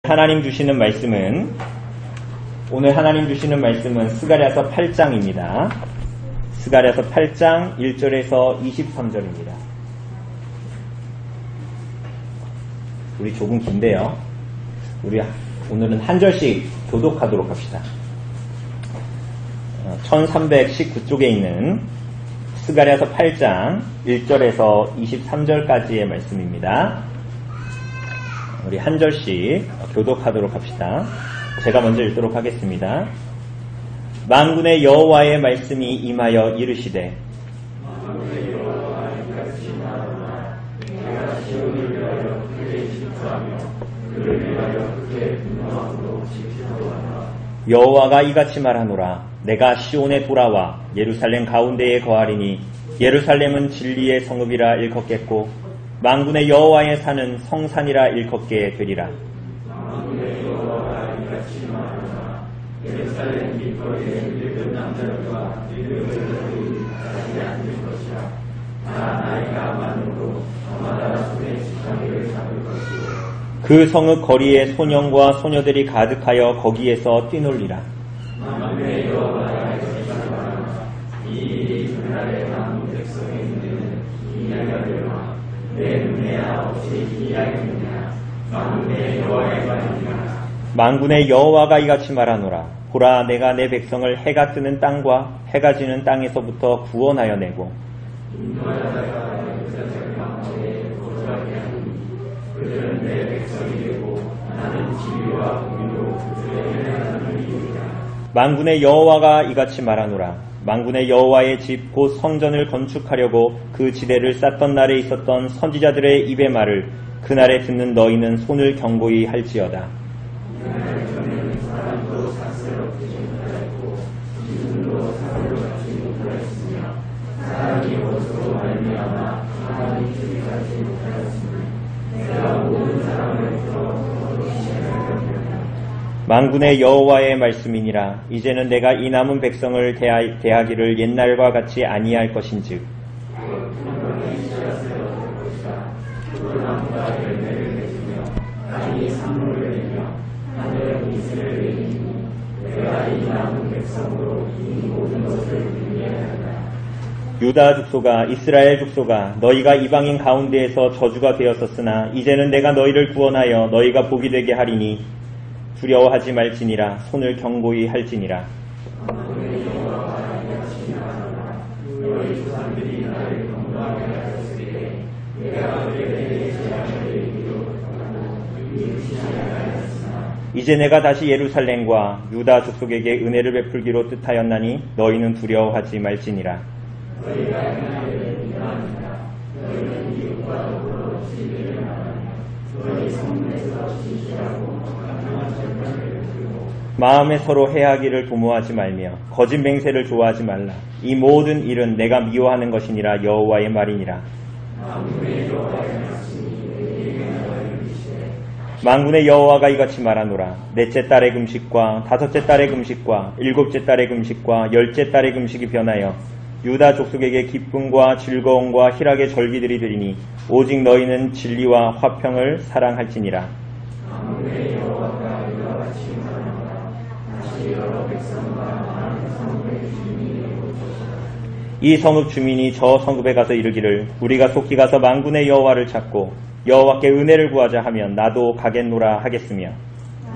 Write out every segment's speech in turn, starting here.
하나님 주시는 말씀은 오늘 하나님 주시는 말씀은 스가랴서 8장입니다. 스가랴서 8장 1절에서 23절입니다. 우리 조금 긴데요. 우리 오늘은 한 절씩 교독하도록 합시다. 1319쪽에 있는 스가랴서 8장 1절에서 23절까지의 말씀입니다. 우리 한 절씩 교독하도록 합시다. 제가 먼저 읽도록 하겠습니다. 만군의 여호와의 말씀이 임하여 이르시되 여호와가 이같이 말하노라. 내가 시온에 돌아와 예루살렘 가운데에 거하리니 예루살렘은 진리의 성읍이라 일컫겠고 만군의 여호와의 산은 성산이라 일컫게 되리라. 만군의 여호와가 이같이 말하노라. 예루살렘 길거리에 늙은 남자들과 늙은 여자들이 다시 앉을 것이라. 다 나이가 많으므로 저마다 손에 지팡이를 잡을 것이요 그 성읍 거리에 소년과 소녀들이 가득하여 거기에서 뛰놀리라. 만군의 여호와가 이같이 말하노라. 이 일이 그날의 만군 백성의 눈에는 이야기가 되마 내 눈에 아버지 이야기느냐. 만군의 여호와의 말이니라. 만군의 여호와가 이같이 말하노라. 보라, 내가 내 백성을 해가 뜨는 땅과 해가 지는 땅에서부터 구원하여 내고 인도하다가 역사적 방법에 거주하게 하니 그들은 내 백성이 되고 나는 진리와 공의로 그들에게 하는 이유이다. 만군의 여호와가 이같이 말하노라. 만군의 여호와의 집 곧 성전을 건축하려고 그 지대를 쌓던 날에 있었던 선지자들의 입의 말을 그날에 듣는 너희는 손을 경고히 할지어다. 만군의 여호와의 말씀이니라. 이제는 내가 이 남은 백성을 대하기를 옛날과 같이 아니할 것인즉 유다 족속아 이스라엘 족속아 너희가 이방인 가운데에서 저주가 되었었으나 이제는 내가 너희를 구원하여 너희가 복이 되게 하리니 두려워하지 말지니라. 손을 경고히 할지니라. 이제 내가 다시 예루살렘과 유다 족속에게 은혜를 베풀기로 뜻하였나니 너희는 두려워하지 말지니라. 마음에 서로 해하기를 도모하지 말며 거짓 맹세를 좋아하지 말라. 이 모든 일은 내가 미워하는 것이니라. 여호와의 말이니라. 만군의 여호와가 이같이 말하노라. 넷째 달의 금식과 다섯째 달의 금식과 일곱째 달의 금식과 열째 달의 금식이 변하여 유다 족속에게 기쁨과 즐거움과 희락의 절기들이 되리니 오직 너희는 진리와 화평을 사랑할지니라. 이 성읍 주민이 저 성읍에 가서 이르기를 우리가 속히 가서 만군의 여호와를 찾고 여호와께 은혜를 구하자 하면 나도 가겠노라 하겠으며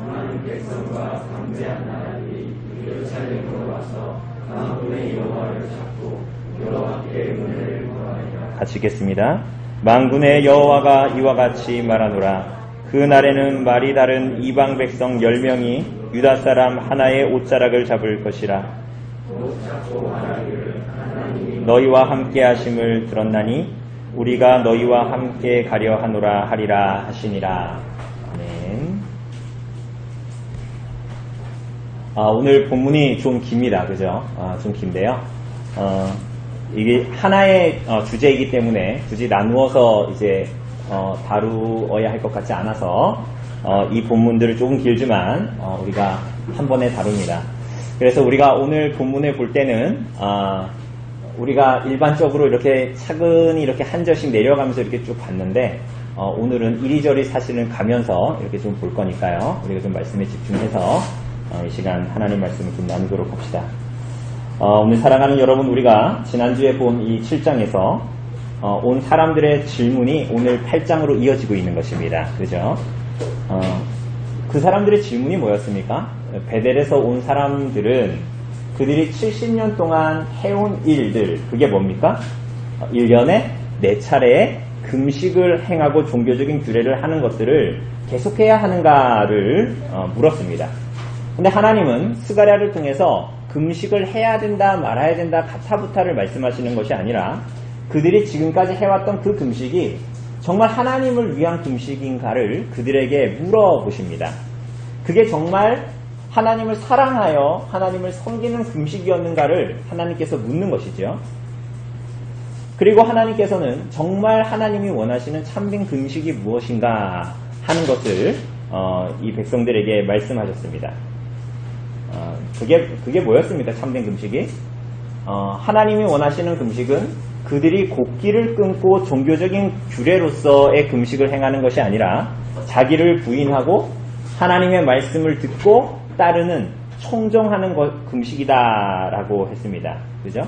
많은 백성과 강대한 나라들이 예루살렘으로 와서 만군의 여호와를 찾고 여호와께 은혜를 구하리라. 같이 읽겠습니다. 만군의 여호와가 이와 같이 말하노라. 그 날에는 말이 다른 이방 백성 10명이 유다 사람 하나의 옷자락을 잡을 것이라. 너희와 함께 하심을 들었나니 우리가 너희와 함께 가려 하노라 하리라 하시니라. 아멘. 오늘 본문이 좀 깁니다. 그죠? 좀 긴데요. 이게 하나의 주제이기 때문에 굳이 나누어서 이제 다루어야 할 것 같지 않아서 이 본문들을 조금 길지만 우리가 한 번에 다룹니다. 그래서 우리가 오늘 본문을 볼 때는 우리가 일반적으로 이렇게 차근히 이렇게 한 절씩 내려가면서 이렇게 쭉 봤는데 오늘은 이리저리 사실은 가면서 이렇게 좀 볼 거니까요. 우리가 좀 말씀에 집중해서 이 시간 하나님 말씀을 좀 나누도록 합시다. 오늘 사랑하는 여러분, 우리가 지난주에 본 이 7장에서 온 사람들의 질문이 오늘 8장으로 이어지고 있는 것입니다. 그죠? 그 사람들의 질문이 뭐였습니까? 베델에서 온 사람들은 그들이 70년 동안 해온 일들, 그게 뭡니까? 1년에 4차례의 금식을 행하고 종교적인 규례를 하는 것들을 계속해야 하는가를 물었습니다. 근데 하나님은 스가랴를 통해서 금식을 해야 된다 말아야 된다 가타부타를 말씀하시는 것이 아니라 그들이 지금까지 해왔던 그 금식이 정말 하나님을 위한 금식인가를 그들에게 물어보십니다. 그게 정말 하나님을 사랑하여 하나님을 섬기는 금식이었는가를 하나님께서 묻는 것이죠. 그리고 하나님께서는 정말 하나님이 원하시는 참된 금식이 무엇인가 하는 것을 이 백성들에게 말씀하셨습니다. 그게 뭐였습니까? 참된 금식이? 하나님이 원하시는 금식은 그들이 곡기를 끊고 종교적인 규례로서의 금식을 행하는 것이 아니라 자기를 부인하고 하나님의 말씀을 듣고 따르는 청정하는 금식이다라고 했습니다. 그죠?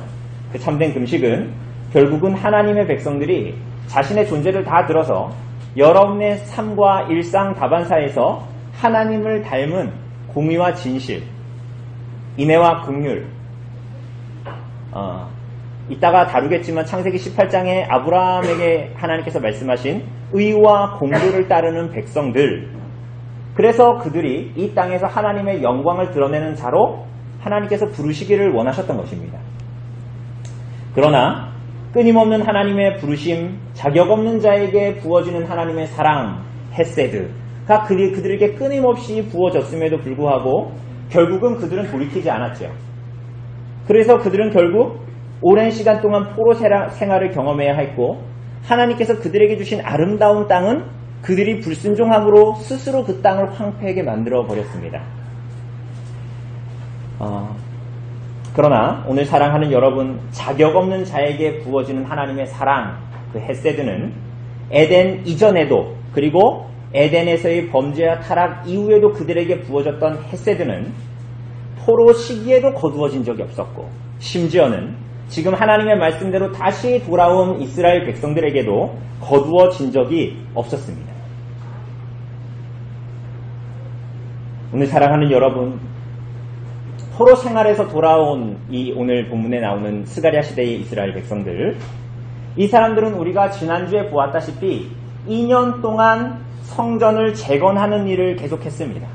그 참된 금식은 결국은 하나님의 백성들이 자신의 존재를 다 들어서 여러분의 삶과 일상 다반사에서 하나님을 닮은 공의와 진실, 인애와 긍휼, 이따가 다루겠지만 창세기 18장에 아브라함에게 하나님께서 말씀하신 의와 공도를 따르는 백성들, 그래서 그들이 이 땅에서 하나님의 영광을 드러내는 자로 하나님께서 부르시기를 원하셨던 것입니다. 그러나 끊임없는 하나님의 부르심, 자격 없는 자에게 부어지는 하나님의 사랑, 헤세드가 그들에게 끊임없이 부어졌음에도 불구하고 결국은 그들은 돌이키지 않았죠. 그래서 그들은 결국 오랜 시간 동안 포로 생활을 경험해야 했고 하나님께서 그들에게 주신 아름다운 땅은 그들이 불순종함으로 스스로 그 땅을 황폐하게 만들어 버렸습니다. 그러나 오늘 사랑하는 여러분, 자격 없는 자에게 부어지는 하나님의 사랑, 그 헤세드는 에덴 이전에도 그리고 에덴에서의 범죄와 타락 이후에도 그들에게 부어졌던 헤세드는 포로 시기에도 거두어진 적이 없었고 심지어는 지금 하나님의 말씀대로 다시 돌아온 이스라엘 백성들에게도 거두어진 적이 없었습니다. 오늘 사랑하는 여러분, 포로 생활에서 돌아온 이 오늘 본문에 나오는 스가랴 시대의 이스라엘 백성들, 이 사람들은 우리가 지난주에 보았다시피 2년 동안 성전을 재건하는 일을 계속했습니다.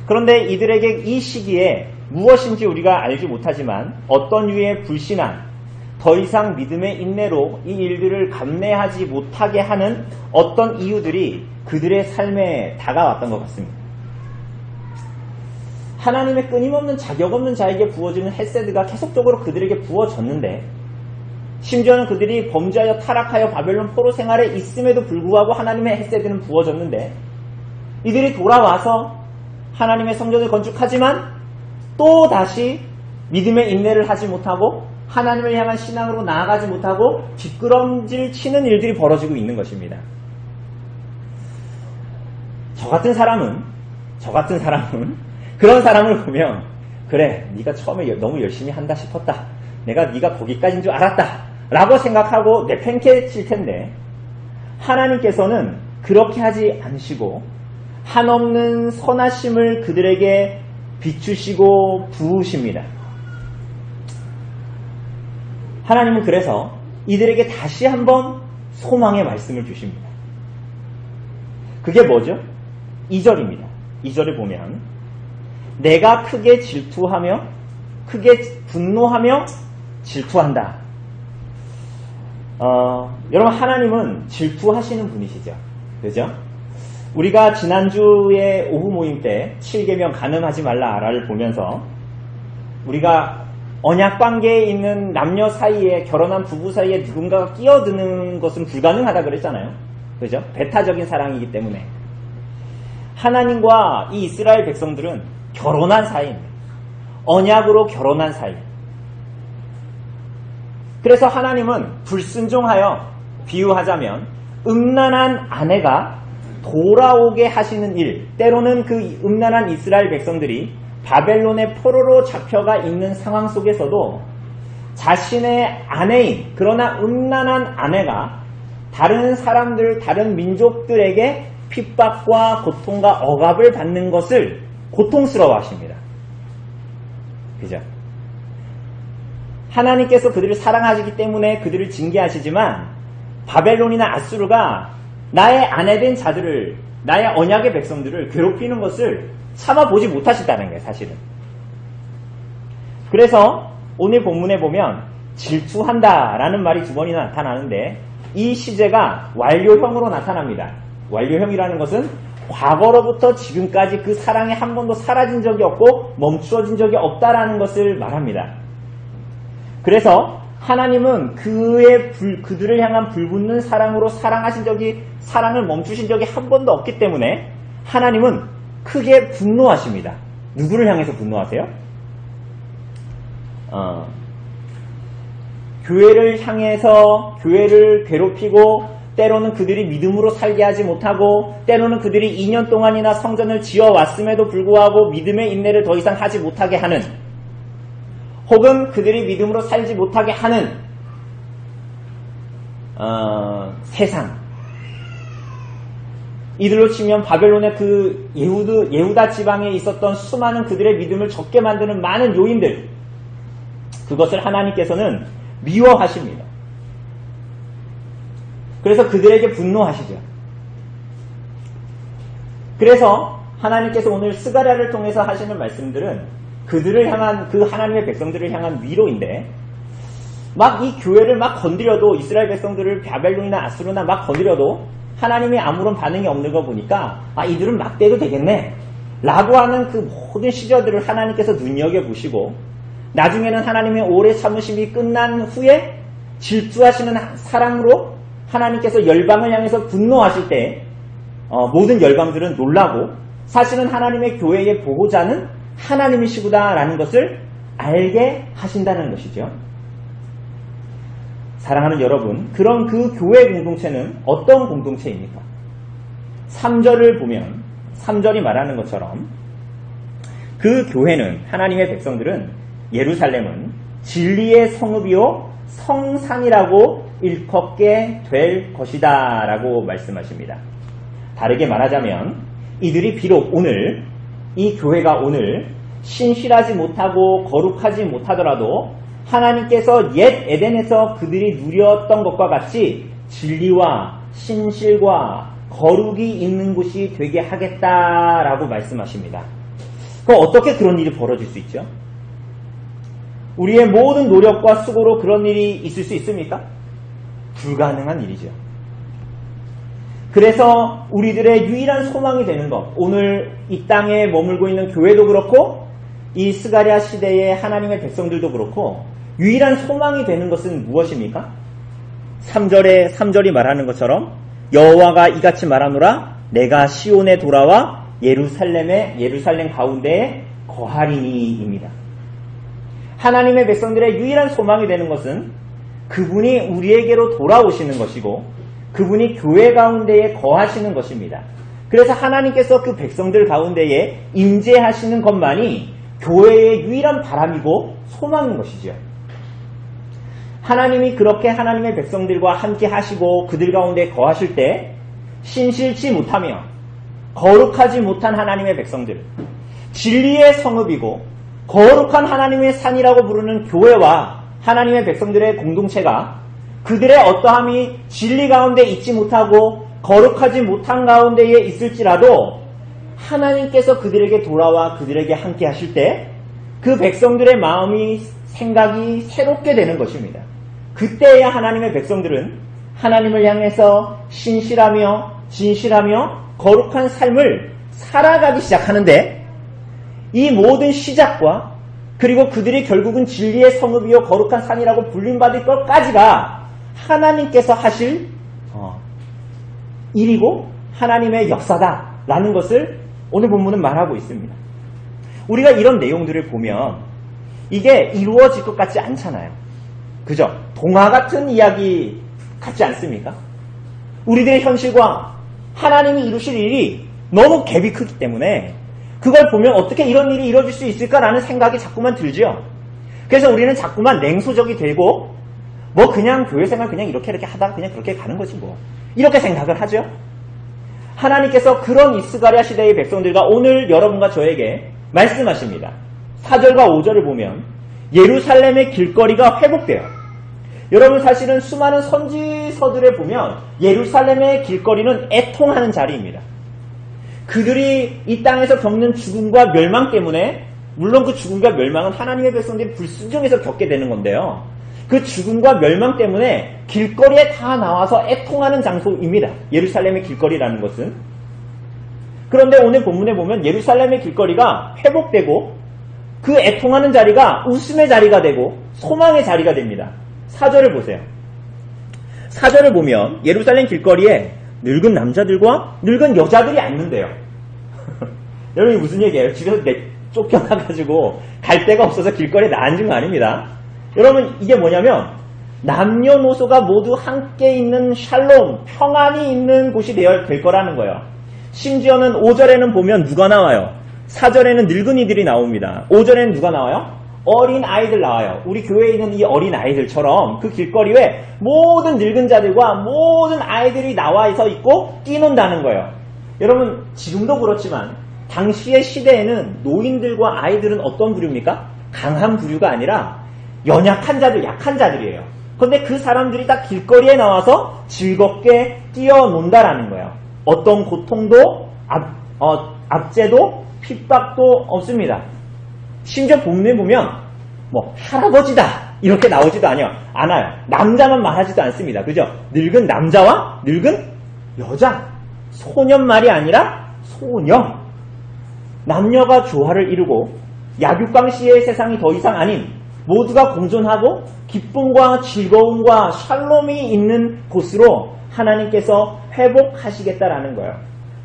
그런데 이들에게 이 시기에 무엇인지 우리가 알지 못하지만 어떤 유의 불신앙, 더 이상 믿음의 인내로 이 일들을 감내하지 못하게 하는 어떤 이유들이 그들의 삶에 다가왔던 것 같습니다. 하나님의 끊임없는 자격 없는 자에게 부어지는 헤세드가 계속적으로 그들에게 부어졌는데 심지어는 그들이 범죄하여 타락하여 바벨론 포로 생활에 있음에도 불구하고 하나님의 헤세드는 부어졌는데 이들이 돌아와서 하나님의 성전을 건축하지만 또 다시 믿음의 인내를 하지 못하고 하나님을 향한 신앙으로 나아가지 못하고 뒷걸음질 치는 일들이 벌어지고 있는 것입니다. 저 같은 사람은 그런 사람을 보면 그래, 네가 처음에 너무 열심히 한다 싶었다. 내가 네가 거기까지인 줄 알았다 라고 생각하고 내팽개 칠 텐데 하나님께서는 그렇게 하지 않으시고 한없는 선하심을 그들에게 비추시고 부으십니다. 하나님은 그래서 이들에게 다시 한번 소망의 말씀을 주십니다. 그게 뭐죠? 2절입니다. 2절을 보면 내가 크게 질투하며 크게 분노하며 질투한다. 여러분, 하나님은 질투하시는 분이시죠. 그죠? 우리가 지난주에 오후 모임 때 7계명 간음하지 말라를 보면서 우리가 언약관계에 있는 남녀 사이에, 결혼한 부부 사이에 누군가가 끼어드는 것은 불가능하다 그랬잖아요. 그죠? 배타적인 사랑이기 때문에. 하나님과 이 이스라엘 백성들은 결혼한 사이입니다. 언약으로 결혼한 사이. 그래서 하나님은 불순종하여, 비유하자면 음란한 아내가 돌아오게 하시는 일, 때로는 그 음란한 이스라엘 백성들이 바벨론의 포로로 잡혀가 있는 상황 속에서도 자신의 아내인, 그러나 음란한 아내가 다른 사람들, 다른 민족들에게 핍박과 고통과 억압을 받는 것을 고통스러워 하십니다. 그죠? 하나님께서 그들을 사랑하시기 때문에 그들을 징계하시지만 바벨론이나 아수르가 나의 아내된 자들을, 나의 언약의 백성들을 괴롭히는 것을 참아보지 못하신다는 거예요, 사실은. 그래서 오늘 본문에 보면 질투한다라는 말이 2번이나 나타나는데 이 시제가 완료형으로 나타납니다. 완료형이라는 것은 과거로부터 지금까지 그 사랑이 한 번도 사라진 적이 없고 멈추어진 적이 없다라는 것을 말합니다. 그래서 하나님은 그들을 향한 불붙는 사랑으로 사랑을 멈추신 적이 한 번도 없기 때문에 하나님은 크게 분노하십니다. 누구를 향해서 분노하세요? 교회를 향해서 교회를 괴롭히고 때로는 그들이 믿음으로 살게 하지 못하고 때로는 그들이 2년 동안이나 성전을 지어왔음에도 불구하고 믿음의 인내를 더 이상 하지 못하게 하는, 혹은 그들이 믿음으로 살지 못하게 하는 세상, 이들로 치면 바벨론의 그 예후다 지방에 있었던 수많은 그들의 믿음을 적게 만드는 많은 요인들, 그것을 하나님께서는 미워하십니다. 그래서 그들에게 분노하시죠. 그래서 하나님께서 오늘 스가랴를 통해서 하시는 말씀들은 그들을 향한, 그 하나님의 백성들을 향한 위로인데, 막 이 교회를 막 건드려도, 이스라엘 백성들을 바벨론이나 아수르나 막 건드려도 하나님이 아무런 반응이 없는 거 보니까 이들은 막 떼도 되겠네 라고 하는 그 모든 시저들을 하나님께서 눈여겨보시고, 나중에는 하나님의 오래 참으심이 끝난 후에 질투하시는 사랑으로 하나님께서 열방을 향해서 분노하실 때 모든 열방들은 놀라고, 사실은 하나님의 교회의 보호자는 하나님이시구나라는 것을 알게 하신다는 것이죠. 사랑하는 여러분, 그런 그 교회 공동체는 어떤 공동체입니까? 3절을 보면 3절이 말하는 것처럼 그 교회는, 하나님의 백성들은, 예루살렘은 진리의 성읍이요 성산이라고 일컫게 될 것이다 라고 말씀하십니다. 다르게 말하자면 이들이 비록 오늘, 이 교회가 오늘 신실하지 못하고 거룩하지 못하더라도 하나님께서 옛 에덴에서 그들이 누렸던 것과 같이 진리와 신실과 거룩이 있는 곳이 되게 하겠다라고 말씀하십니다. 그럼 어떻게 그런 일이 벌어질 수 있죠? 우리의 모든 노력과 수고로 그런 일이 있을 수 있습니까? 불가능한 일이죠. 그래서 우리들의 유일한 소망이 되는 것, 오늘 이 땅에 머물고 있는 교회도 그렇고 이 스가랴 시대의 하나님의 백성들도 그렇고 유일한 소망이 되는 것은 무엇입니까? 3절이 말하는 것처럼 여호와가 이같이 말하노라, 내가 시온에 돌아와 예루살렘 가운데에 거하리니입니다. 하나님의 백성들의 유일한 소망이 되는 것은 그분이 우리에게로 돌아오시는 것이고 그분이 교회 가운데에 거하시는 것입니다. 그래서 하나님께서 그 백성들 가운데에 임재하시는 것만이 교회의 유일한 바람이고 소망인 것이지요. 하나님이 그렇게 하나님의 백성들과 함께 하시고 그들 가운데 거하실 때 신실치 못하며 거룩하지 못한 하나님의 백성들, 진리의 성읍이고 거룩한 하나님의 산이라고 부르는 교회와 하나님의 백성들의 공동체가 그들의 어떠함이 진리 가운데 있지 못하고 거룩하지 못한 가운데에 있을지라도 하나님께서 그들에게 돌아와 그들에게 함께 하실 때 그 백성들의 마음이, 생각이 새롭게 되는 것입니다. 그때야 하나님의 백성들은 하나님을 향해서 신실하며 진실하며 거룩한 삶을 살아가기 시작하는데, 이 모든 시작과 그리고 그들이 결국은 진리의 성읍이요 거룩한 산이라고 불림받을 것까지가 하나님께서 하실 일이고 하나님의 역사다라는 것을 오늘 본문은 말하고 있습니다. 우리가 이런 내용들을 보면 이게 이루어질 것 같지 않잖아요. 그죠? 동화 같은 이야기 같지 않습니까? 우리들의 현실과 하나님이 이루실 일이 너무 갭이 크기 때문에 그걸 보면 어떻게 이런 일이 이루어질 수 있을까라는 생각이 자꾸만 들죠. 그래서 우리는 자꾸만 냉소적이 되고 뭐 그냥 교회 생활 그냥 이렇게 하다가 그냥 그렇게 가는 거지 뭐. 이렇게 생각을 하죠. 하나님께서 그런 이스가랴 시대의 백성들과 오늘 여러분과 저에게 말씀하십니다. 4절과 5절을 보면 예루살렘의 길거리가 회복돼요. 여러분 사실은 수많은 선지서들에 보면 예루살렘의 길거리는 애통하는 자리입니다. 그들이 이 땅에서 겪는 죽음과 멸망 때문에 물론 그 죽음과 멸망은 하나님의 백성들이 불순종해서 겪게 되는 건데요. 그 죽음과 멸망 때문에 길거리에 다 나와서 애통하는 장소입니다. 예루살렘의 길거리라는 것은. 그런데 오늘 본문에 보면 예루살렘의 길거리가 회복되고 그 애통하는 자리가 웃음의 자리가 되고 소망의 자리가 됩니다. 4절을 보세요. 4절을 보면 예루살렘 길거리에 늙은 남자들과 늙은 여자들이 앉는데요. 여러분이 무슨 얘기예요? 집에서 쫓겨나가지고 갈 데가 없어서 길거리에 앉은 거 아닙니다. 여러분 이게 뭐냐면 남녀노소가 모두 함께 있는 샬롬, 평안이 있는 곳이 될 거라는 거예요. 심지어는 5절에는 보면 누가 나와요? 4절에는 늙은이들이 나옵니다. 5절에는 누가 나와요? 어린 아이들 나와요. 우리 교회에 있는 이 어린 아이들처럼 그 길거리에 모든 늙은 자들과 모든 아이들이 나와서 있고 뛰논다는 거예요. 여러분 지금도 그렇지만 당시의 시대에는 노인들과 아이들은 어떤 부류입니까? 강한 부류가 아니라 연약한 자들, 약한 자들이에요. 그런데 그 사람들이 다 길거리에 나와서 즐겁게 뛰어논다라는 거예요. 어떤 고통도 압제도 핍박도 없습니다. 심지어 본문에 보면 뭐 할아버지다 이렇게 나오지도 않아요. 남자만 말하지도 않습니다. 그죠? 늙은 남자와 늙은 여자, 소년 말이 아니라 소녀. 남녀가 조화를 이루고 약육강씨의 세상이 더 이상 아닌 모두가 공존하고 기쁨과 즐거움과 샬롬이 있는 곳으로 하나님께서 회복하시겠다라는 거예요.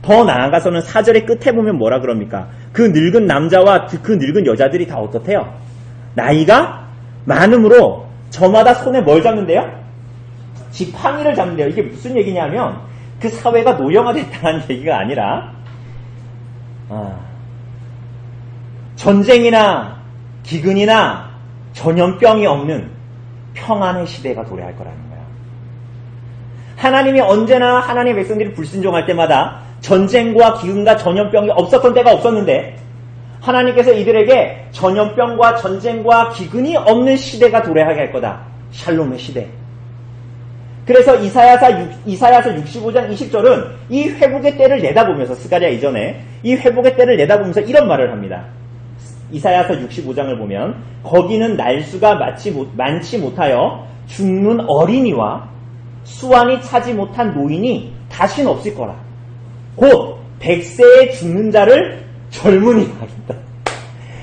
더 나아가서는 4절의 끝에 보면 뭐라 그럽니까? 그 늙은 남자와 그 늙은 여자들이 다 어떻대요? 나이가 많음으로 저마다 손에 뭘 잡는데요? 지팡이를 잡는데요. 이게 무슨 얘기냐면 그 사회가 노령화됐다는 얘기가 아니라 전쟁이나 기근이나 전염병이 없는 평안의 시대가 도래할 거라는 거예요. 하나님이 언제나 하나님의 백성들이 불순종할 때마다 전쟁과 기근과 전염병이 없었던 때가 없었는데 하나님께서 이들에게 전염병과 전쟁과 기근이 없는 시대가 도래하게 할 거다. 샬롬의 시대. 그래서 이사야서 65장 20절은 이 회복의 때를 내다보면서 스가랴 이전에 이 회복의 때를 내다보면서 이런 말을 합니다. 이사야서 65장을 보면 거기는 날수가 많지 못하여 죽는 어린이와 수완이 차지 못한 노인이 다시는 없을 거라. 곧 100세에 죽는 자를 젊은이가 하겠다.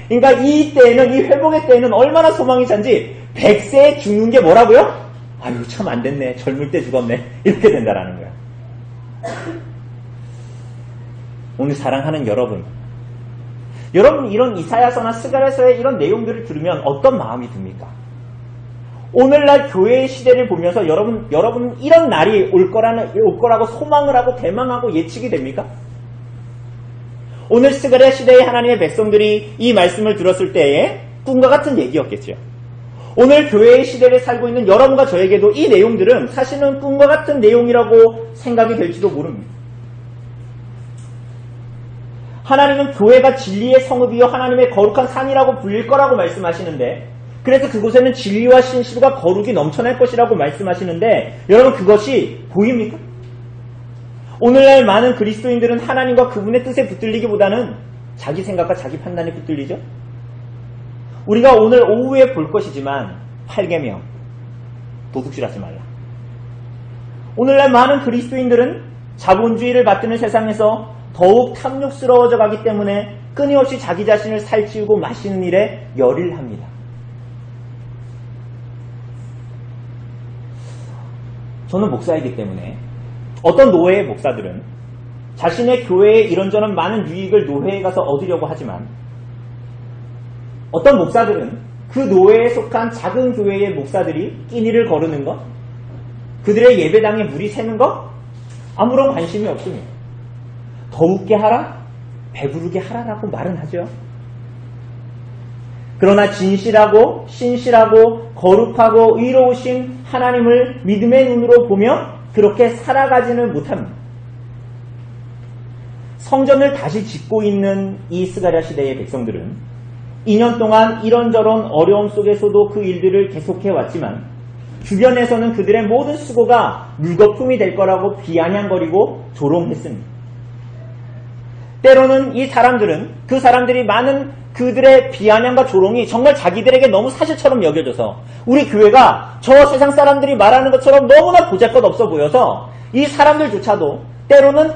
그러니까 이 때는 이 회복의 때는 얼마나 소망이 찬지 100세에 죽는 게 뭐라고요? 아유 참 안 됐네. 젊을 때 죽었네. 이렇게 된다라는 거야. 오늘 사랑하는 여러분 이런 이사야서나 스가랴서의 이런 내용들을 들으면 어떤 마음이 듭니까? 오늘날 교회의 시대를 보면서 여러분 이런 날이 올 거라고 소망을 하고 대망하고 예측이 됩니까? 오늘 스가랴 시대의 하나님의 백성들이 이 말씀을 들었을 때에 꿈과 같은 얘기였겠죠. 오늘 교회의 시대를 살고 있는 여러분과 저에게도 이 내용들은 사실은 꿈과 같은 내용이라고 생각이 될지도 모릅니다. 하나님은 교회가 진리의 성읍이요 하나님의 거룩한 산이라고 불릴 거라고 말씀하시는데 그래서 그곳에는 진리와 신실과 거룩이 넘쳐날 것이라고 말씀하시는데 여러분 그것이 보입니까? 오늘날 많은 그리스도인들은 하나님과 그분의 뜻에 붙들리기보다는 자기 생각과 자기 판단에 붙들리죠. 우리가 오늘 오후에 볼 것이지만 8계명 도둑질하지 말라. 오늘날 많은 그리스도인들은 자본주의를 받드는 세상에서 더욱 탐욕스러워져 가기 때문에 끊임없이 자기 자신을 살찌우고 마시는 일에 열의를 합니다. 저는 목사이기 때문에 어떤 노회의 목사들은 자신의 교회에 이런저런 많은 유익을 노회에 가서 얻으려고 하지만 어떤 목사들은 그 노회에 속한 작은 교회의 목사들이 끼니를 거르는 것, 그들의 예배당에 물이 새는 것, 아무런 관심이 없습니다. 더욱게 하라, 배부르게 하라라고 말은 하죠. 그러나 진실하고 신실하고 거룩하고 의로우신 하나님을 믿음의 눈으로 보며 그렇게 살아가지는 못합니다. 성전을 다시 짓고 있는 이 스가랴 시대의 백성들은 2년 동안 이런저런 어려움 속에서도 그 일들을 계속해왔지만 주변에서는 그들의 모든 수고가 물거품이 될 거라고 비아냥거리고 조롱했습니다. 때로는 이 사람들은 그 사람들이 많은 그들의 비아냥과 조롱이 정말 자기들에게 너무 사실처럼 여겨져서 우리 교회가 저 세상 사람들이 말하는 것처럼 너무나 보잘것없어 보여서 이 사람들조차도 때로는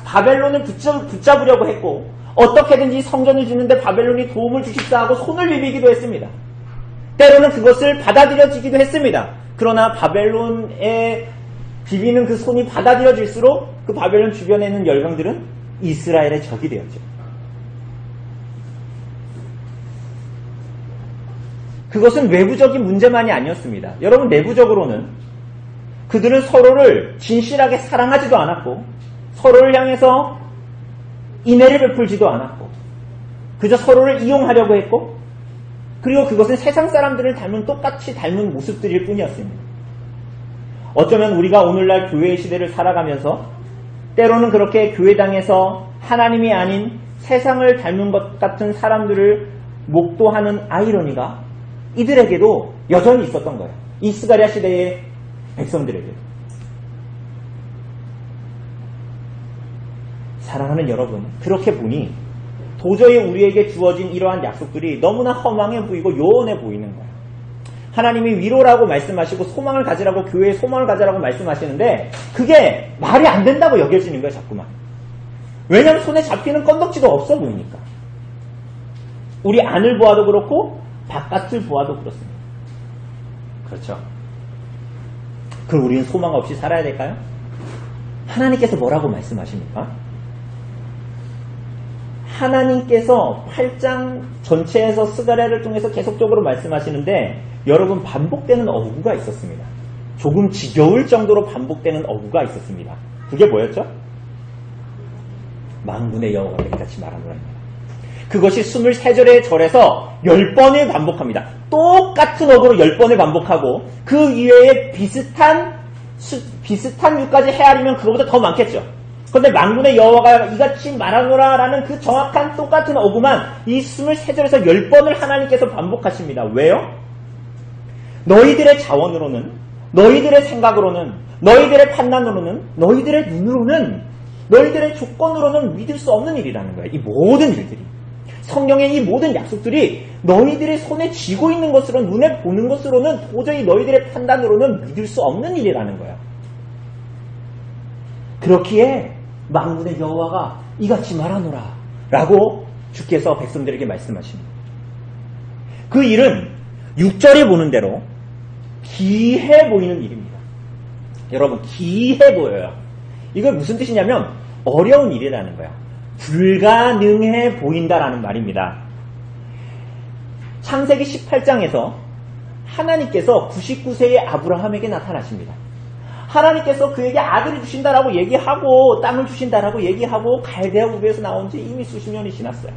바벨론을 붙잡으려고 했고 어떻게든지 성전을 짓는데 바벨론이 도움을 주십사 하고 손을 비비기도 했습니다. 때로는 그것을 받아들여지기도 했습니다. 그러나 바벨론에 비비는 그 손이 받아들여질수록 그 바벨론 주변에 있는 열강들은 이스라엘의 적이 되었죠. 그것은 외부적인 문제만이 아니었습니다. 여러분, 내부적으로는 그들은 서로를 진실하게 사랑하지도 않았고 서로를 향해서 인애를 베풀지도 않았고 그저 서로를 이용하려고 했고 그리고 그것은 세상 사람들을 똑같이 닮은 모습들일 뿐이었습니다. 어쩌면 우리가 오늘날 교회의 시대를 살아가면서 때로는 그렇게 교회당에서 하나님이 아닌 세상을 닮은 것 같은 사람들을 목도하는 아이러니가 이들에게도 여전히 있었던 거예요. 이 스가랴 시대의 백성들에게. 사랑하는 여러분, 그렇게 보니 도저히 우리에게 주어진 이러한 약속들이 너무나 허망해 보이고 요원해 보이는 거예요. 하나님이 위로라고 말씀하시고 소망을 가지라고 교회에 소망을 가지라고 말씀하시는데 그게 말이 안 된다고 여겨지는 거예요. 자꾸만. 왜냐하면 손에 잡히는 건덕지도 없어 보이니까. 우리 안을 보아도 그렇고 바깥을 보아도 그렇습니다. 그렇죠. 그럼 우리는 소망 없이 살아야 될까요? 하나님께서 뭐라고 말씀하십니까? 하나님께서 8장 전체에서 스가랴를 통해서 계속적으로 말씀하시는데 여러분, 반복되는 어구가 있었습니다. 조금 지겨울 정도로 반복되는 어구가 있었습니다. 그게 뭐였죠? 만군의 여호와가 이같이 말하노라. 그것이 23절의 절에서 10번을 반복합니다. 똑같은 어구로 10번을 반복하고 그 이외에 비슷한 유까지 헤아리면 그거보다 더 많겠죠. 그런데 만군의 여호와가 이같이 말하노라 라는 그 정확한 똑같은 어구만 이 23절에서 10번을 하나님께서 반복하십니다. 왜요? 너희들의 자원으로는, 너희들의 생각으로는, 너희들의 판단으로는, 너희들의 눈으로는, 너희들의 조건으로는 믿을 수 없는 일이라는 거예요. 이 모든 일들이. 성경의 이 모든 약속들이 너희들의 손에 쥐고 있는 것으로, 눈에 보는 것으로는 도저히 너희들의 판단으로는 믿을 수 없는 일이라는 거예요. 그렇기에 만군의 여호와가 이같이 말하노라 라고 주께서 백성들에게 말씀하십니다. 그 일은 6절에 보는 대로 기해 보이는 일입니다. 여러분, 기해 보여요. 이거 무슨 뜻이냐면 어려운 일이라는 거야. 불가능해 보인다라는 말입니다. 창세기 18장에서 하나님께서 99세의 아브라함에게 나타나십니다. 하나님께서 그에게 아들을 주신다라고 얘기하고 땅을 주신다라고 얘기하고 갈대아 우르에서 나온 지 이미 수십 년이 지났어요.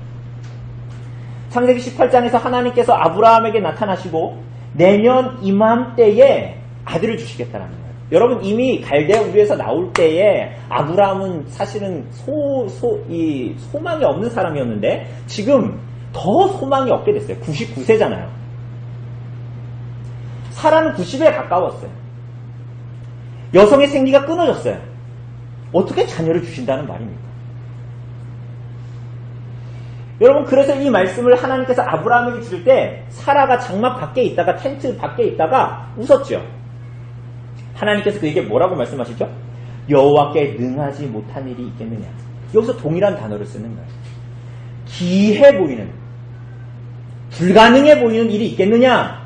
창세기 18장에서 하나님께서 아브라함에게 나타나시고 내년 이맘때에 아들을 주시겠다라는 거예요. 여러분, 이미 갈대아 우르에서 나올 때에 아브라함은 사실은 소망이 없는 사람이었는데 지금 더 소망이 없게 됐어요. 99세잖아요. 사라는 90에 가까웠어요. 여성의 생기가 끊어졌어요. 어떻게 자녀를 주신다는 말입니까? 여러분, 그래서 이 말씀을 하나님께서 아브라함에게 주실 때 사라가 장막 밖에 있다가 텐트 밖에 있다가 웃었죠. 하나님께서 그에게 뭐라고 말씀하시죠? 여호와께 능하지 못한 일이 있겠느냐. 여기서 동일한 단어를 쓰는 거예요. 기해 보이는, 불가능해 보이는 일이 있겠느냐?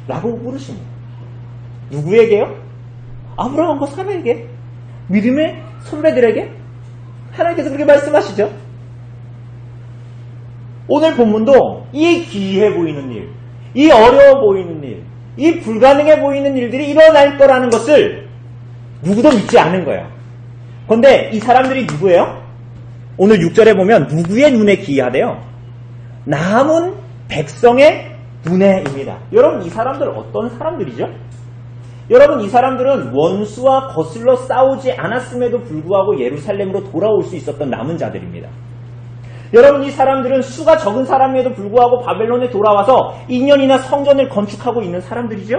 라고 물으십니다. 누구에게요? 아브라함과 사라에게, 믿음의 선배들에게 하나님께서 그렇게 말씀하시죠. 오늘 본문도 이 기이해 보이는 일, 이 어려워 보이는 일, 이 불가능해 보이는 일들이 일어날 거라는 것을 누구도 믿지 않는 거예요. 그런데 이 사람들이 누구예요? 오늘 6절에 보면 누구의 눈에 기이하대요? 남은 백성의 눈에입니다. 여러분 이 사람들 어떤 사람들이죠? 여러분 이 사람들은 원수와 거슬러 싸우지 않았음에도 불구하고 예루살렘으로 돌아올 수 있었던 남은 자들입니다. 여러분 이 사람들은 수가 적은 사람임에도 불구하고 바벨론에 돌아와서 2년이나 성전을 건축하고 있는 사람들이죠.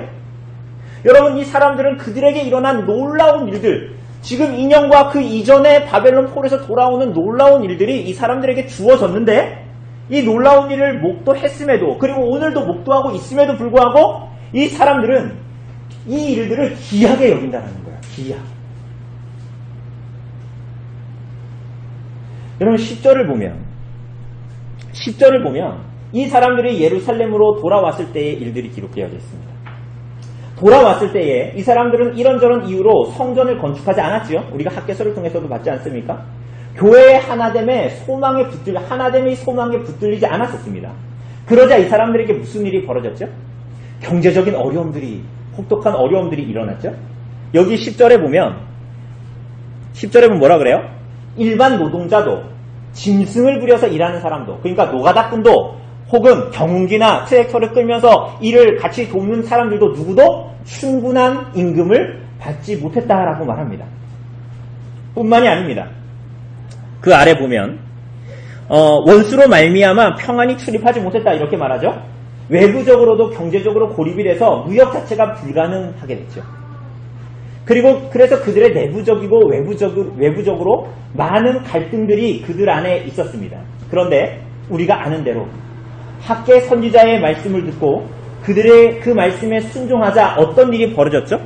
여러분 이 사람들은 그들에게 일어난 놀라운 일들, 지금 2년과 그 이전에 바벨론 폴에서 돌아오는 놀라운 일들이 이 사람들에게 주어졌는데 이 놀라운 일을 목도했음에도 그리고 오늘도 목도하고 있음에도 불구하고 이 사람들은 이 일들을 기이하게 여긴다는 거예요. 기이하게. 여러분 10절을 보면 이 사람들이 예루살렘으로 돌아왔을 때의 일들이 기록되어져 있습니다. 돌아왔을 때에 이 사람들은 이런저런 이유로 성전을 건축하지 않았지요. 우리가 학개서를 통해서도 봤지 않습니까? 교회의 하나됨의 소망에 붙들리지 않았었습니다. 그러자 이 사람들에게 무슨 일이 벌어졌죠? 경제적인 어려움들이, 혹독한 어려움들이 일어났죠. 여기 10절에 보면 뭐라 그래요? 일반 노동자도, 짐승을 부려서 일하는 사람도, 그러니까 노가다꾼도 혹은 경운기나 트랙터를 끌면서 일을 같이 돕는 사람들도 누구도 충분한 임금을 받지 못했다라고 말합니다. 뿐만이 아닙니다. 그 아래 보면 원수로 말미암아 평안이 출입하지 못했다 이렇게 말하죠. 외부적으로도 경제적으로 고립이 돼서 무역 자체가 불가능하게 됐죠. 그리고 그래서 그들의 내부적이고 외부적으로 많은 갈등들이 그들 안에 있었습니다. 그런데 우리가 아는 대로 학개 선지자의 말씀을 듣고 그들의 그 말씀에 순종하자 어떤 일이 벌어졌죠?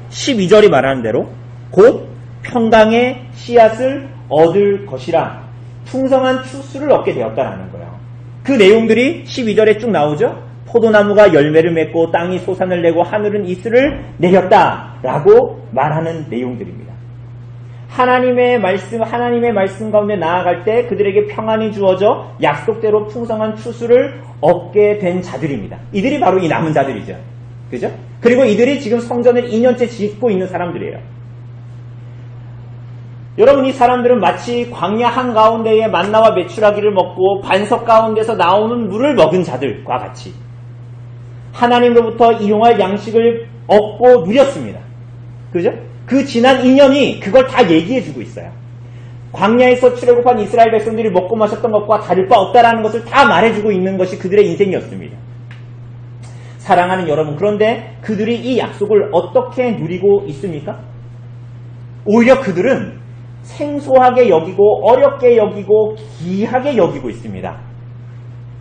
12절이 말하는 대로 곧 평강의 씨앗을 얻을 것이라 풍성한 추수를 얻게 되었다라는 거예요. 그 내용들이 12절에 쭉 나오죠. 포도나무가 열매를 맺고 땅이 소산을 내고 하늘은 이슬을 내렸다라고 말하는 내용들입니다. 하나님의 말씀 가운데 나아갈 때 그들에게 평안이 주어져 약속대로 풍성한 추수를 얻게 된 자들입니다. 이들이 바로 이 남은 자들이죠. 그죠? 그리고 이들이 지금 성전을 2년째 짓고 있는 사람들이에요. 여러분 이 사람들은 마치 광야 한가운데에 만나와 메추라기를 먹고 반석 가운데서 나오는 물을 먹은 자들과 같이 하나님으로부터 이용할 양식을 얻고 누렸습니다. 그죠? 그 지난 2년이 그걸 다 얘기해주고 있어요. 광야에서 출애굽한 이스라엘 백성들이 먹고 마셨던 것과 다를 바 없다라는 것을 다 말해주고 있는 것이 그들의 인생이었습니다. 사랑하는 여러분, 그런데 그들이 이 약속을 어떻게 누리고 있습니까? 오히려 그들은 생소하게 여기고 어렵게 여기고 기이하게 여기고 있습니다.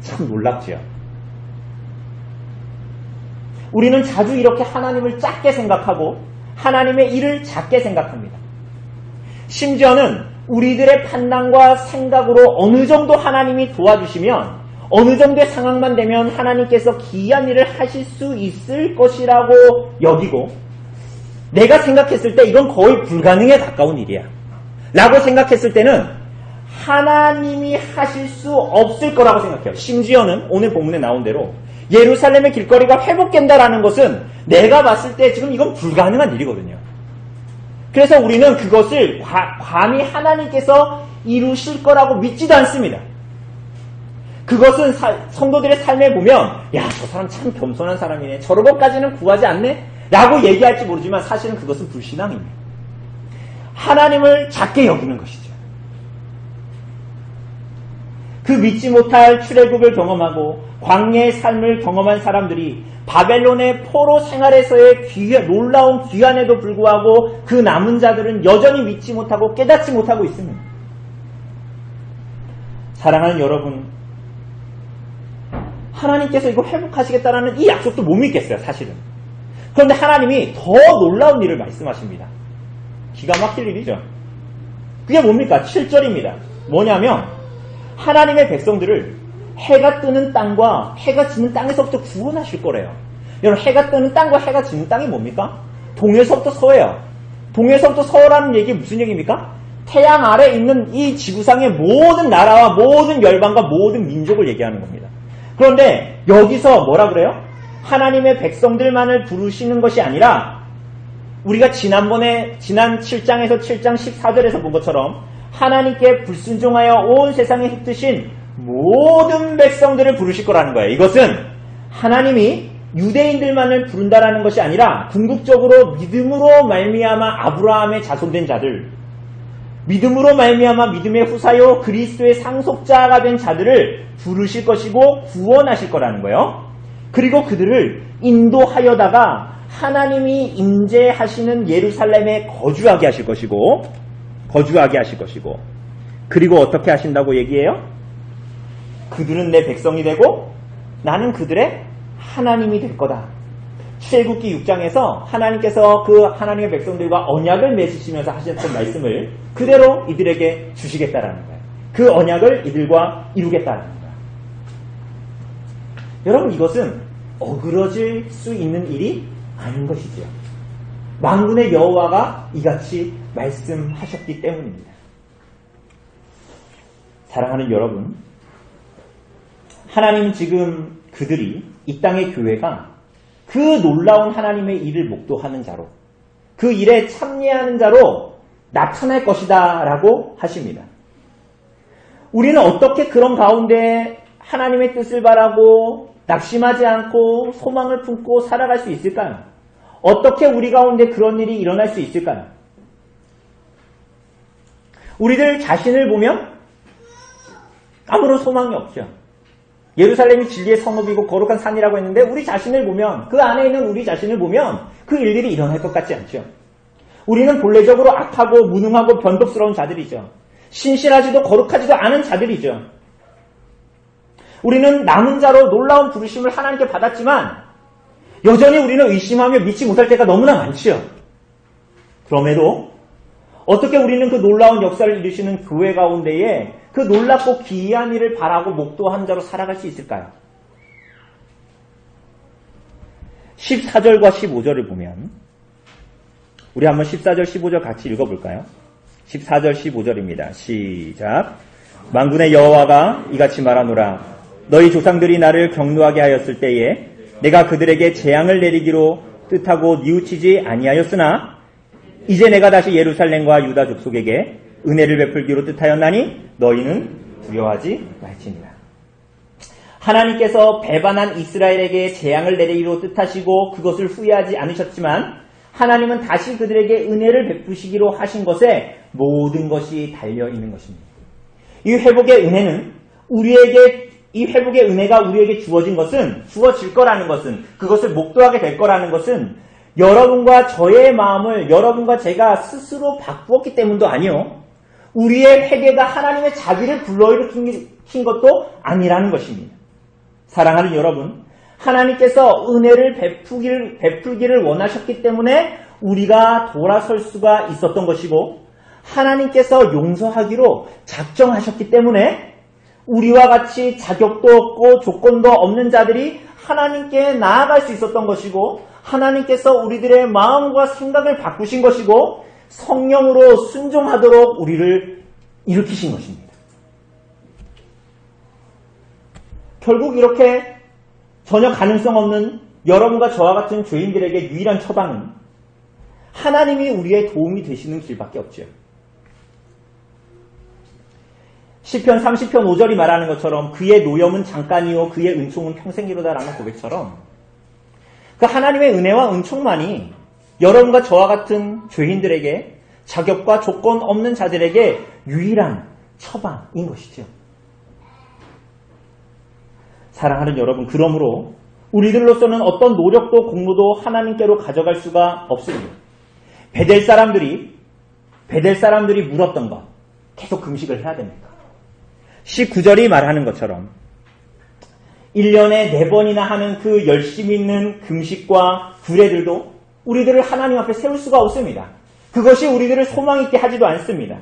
참 놀랍죠. 우리는 자주 이렇게 하나님을 작게 생각하고 하나님의 일을 작게 생각합니다. 심지어는 우리들의 판단과 생각으로 어느 정도 하나님이 도와주시면 어느 정도의 상황만 되면 하나님께서 기이한 일을 하실 수 있을 것이라고 여기고 내가 생각했을 때 이건 거의 불가능에 가까운 일이야 라고 생각했을 때는 하나님이 하실 수 없을 거라고 생각해요. 심지어는 오늘 본문에 나온 대로 예루살렘의 길거리가 회복된다라는 것은 내가 봤을 때 지금 이건 불가능한 일이거든요. 그래서 우리는 그것을 감히 하나님께서 이루실 거라고 믿지도 않습니다. 그것은 성도들의 삶에 보면 야, 저 사람 참 겸손한 사람이네. 저런 것까지는 구하지 않네? 라고 얘기할지 모르지만 사실은 그것은 불신앙입니다. 하나님을 작게 여기는 것이죠. 그 믿지 못할 출애굽을 경험하고 광야의 삶을 경험한 사람들이 바벨론의 포로 생활에서의 놀라운 귀환에도 불구하고 그 남은 자들은 여전히 믿지 못하고 깨닫지 못하고 있습니다. 사랑하는 여러분, 하나님께서 이거 회복하시겠다라는 이 약속도 못 믿겠어요, 사실은. 그런데 하나님이 더 놀라운 일을 말씀하십니다. 기가 막힐 일이죠. 그게 뭡니까? 7절입니다. 뭐냐면 하나님의 백성들을 해가 뜨는 땅과 해가 지는 땅에서부터 구원하실 거래요. 여러분, 해가 뜨는 땅과 해가 지는 땅이 뭡니까? 동에서부터 서예요. 동에서부터 서라는 얘기 무슨 얘기입니까? 태양 아래 있는 이 지구상의 모든 나라와 모든 열방과 모든 민족을 얘기하는 겁니다. 그런데 여기서 뭐라 그래요? 하나님의 백성들만을 부르시는 것이 아니라 우리가 지난 7장에서 7장 14절에서 본 것처럼 하나님께 불순종하여 온 세상에 흩으신 모든 백성들을 부르실 거라는 거예요. 이것은 하나님이 유대인들만을 부른다라는 것이 아니라 궁극적으로 믿음으로 말미암아 아브라함의 자손된 자들, 믿음으로 말미암아 믿음의 후사요 그리스도의 상속자가 된 자들을 부르실 것이고 구원하실 거라는 거예요. 그리고 그들을 인도하여다가 하나님이 임재하시는 예루살렘에 거주하게 하실 것이고 그리고 어떻게 하신다고 얘기해요? 그들은 내 백성이 되고 나는 그들의 하나님이 될 거다. 출애굽기 6장에서 하나님께서 그 하나님의 백성들과 언약을 맺으시면서 하셨던 말씀을 그대로 이들에게 주시겠다라는 거예요. 그 언약을 이들과 이루겠다라는 거예요. 여러분, 이것은 어그러질 수 있는 일이 아닌 것이죠. 만군의 여호와가 이같이 말씀하셨기 때문입니다. 사랑하는 여러분, 하나님은 지금 그들이 이 땅의 교회가 그 놀라운 하나님의 일을 목도하는 자로, 그 일에 참여하는 자로 나타날 것이다 라고 하십니다. 우리는 어떻게 그런 가운데 하나님의 뜻을 바라고 낙심하지 않고 소망을 품고 살아갈 수 있을까요? 어떻게 우리 가운데 그런 일이 일어날 수 있을까요? 우리들 자신을 보면 아무런 소망이 없죠. 예루살렘이 진리의 성읍이고 거룩한 산이라고 했는데 우리 자신을 보면, 그 안에 있는 우리 자신을 보면 그 일들이 일어날 것 같지 않죠. 우리는 본래적으로 악하고 무능하고 변덕스러운 자들이죠. 신실하지도 거룩하지도 않은 자들이죠. 우리는 남은 자로 놀라운 부르심을 하나님께 받았지만 여전히 우리는 의심하며 믿지 못할 때가 너무나 많지요. 그럼에도 어떻게 우리는 그 놀라운 역사를 이루시는 교회 가운데에 그 놀랍고 기이한 일을 바라고 목도한 자로 살아갈 수 있을까요? 14절과 15절을 보면 우리 한번 14절 15절 같이 읽어볼까요? 14절 15절입니다. 시작. 만군의 여호와가 이같이 말하노라. 너희 조상들이 나를 경노하게 하였을 때에 내가 그들에게 재앙을 내리기로 뜻하고 뉘우치지 아니하였으나 이제 내가 다시 예루살렘과 유다 족속에게 은혜를 베풀기로 뜻하였나니 너희는 두려워하지 말지니라. 하나님께서 배반한 이스라엘에게 재앙을 내리기로 뜻하시고 그것을 후회하지 않으셨지만 하나님은 다시 그들에게 은혜를 베푸시기로 하신 것에 모든 것이 달려있는 것입니다. 이 회복의 은혜가 우리에게 주어질 거라는 것은, 그것을 목도하게 될 거라는 것은 여러분과 저의 마음을 여러분과 제가 스스로 바꾸었기 때문도 아니요, 우리의 회개가 하나님의 자비를 불러일으킨 것도 아니라는 것입니다. 사랑하는 여러분, 하나님께서 은혜를 베풀기를 원하셨기 때문에 우리가 돌아설 수가 있었던 것이고, 하나님께서 용서하기로 작정하셨기 때문에 우리와 같이 자격도 없고 조건도 없는 자들이 하나님께 나아갈 수 있었던 것이고, 하나님께서 우리들의 마음과 생각을 바꾸신 것이고 성령으로 순종하도록 우리를 일으키신 것입니다. 결국 이렇게 전혀 가능성 없는 여러분과 저와 같은 죄인들에게 유일한 처방은 하나님이 우리의 도움이 되시는 길밖에 없죠. 시편 30편 5절이 말하는 것처럼 그의 노염은 잠깐이요 그의 은총은 평생이로다라는 고백처럼 그 하나님의 은혜와 은총만이 여러분과 저와 같은 죄인들에게, 자격과 조건 없는 자들에게 유일한 처방인 것이죠. 사랑하는 여러분, 그러므로 우리들로서는 어떤 노력도 공로도 하나님께로 가져갈 수가 없습니다. 베델 사람들이 물었던 것, 계속 금식을 해야 됩니까? 19절이 말하는 것처럼 1년에 4번이나 하는 그 열심히 있는 금식과 구례들도 우리들을 하나님 앞에 세울 수가 없습니다. 그것이 우리들을 소망 있게 하지도 않습니다.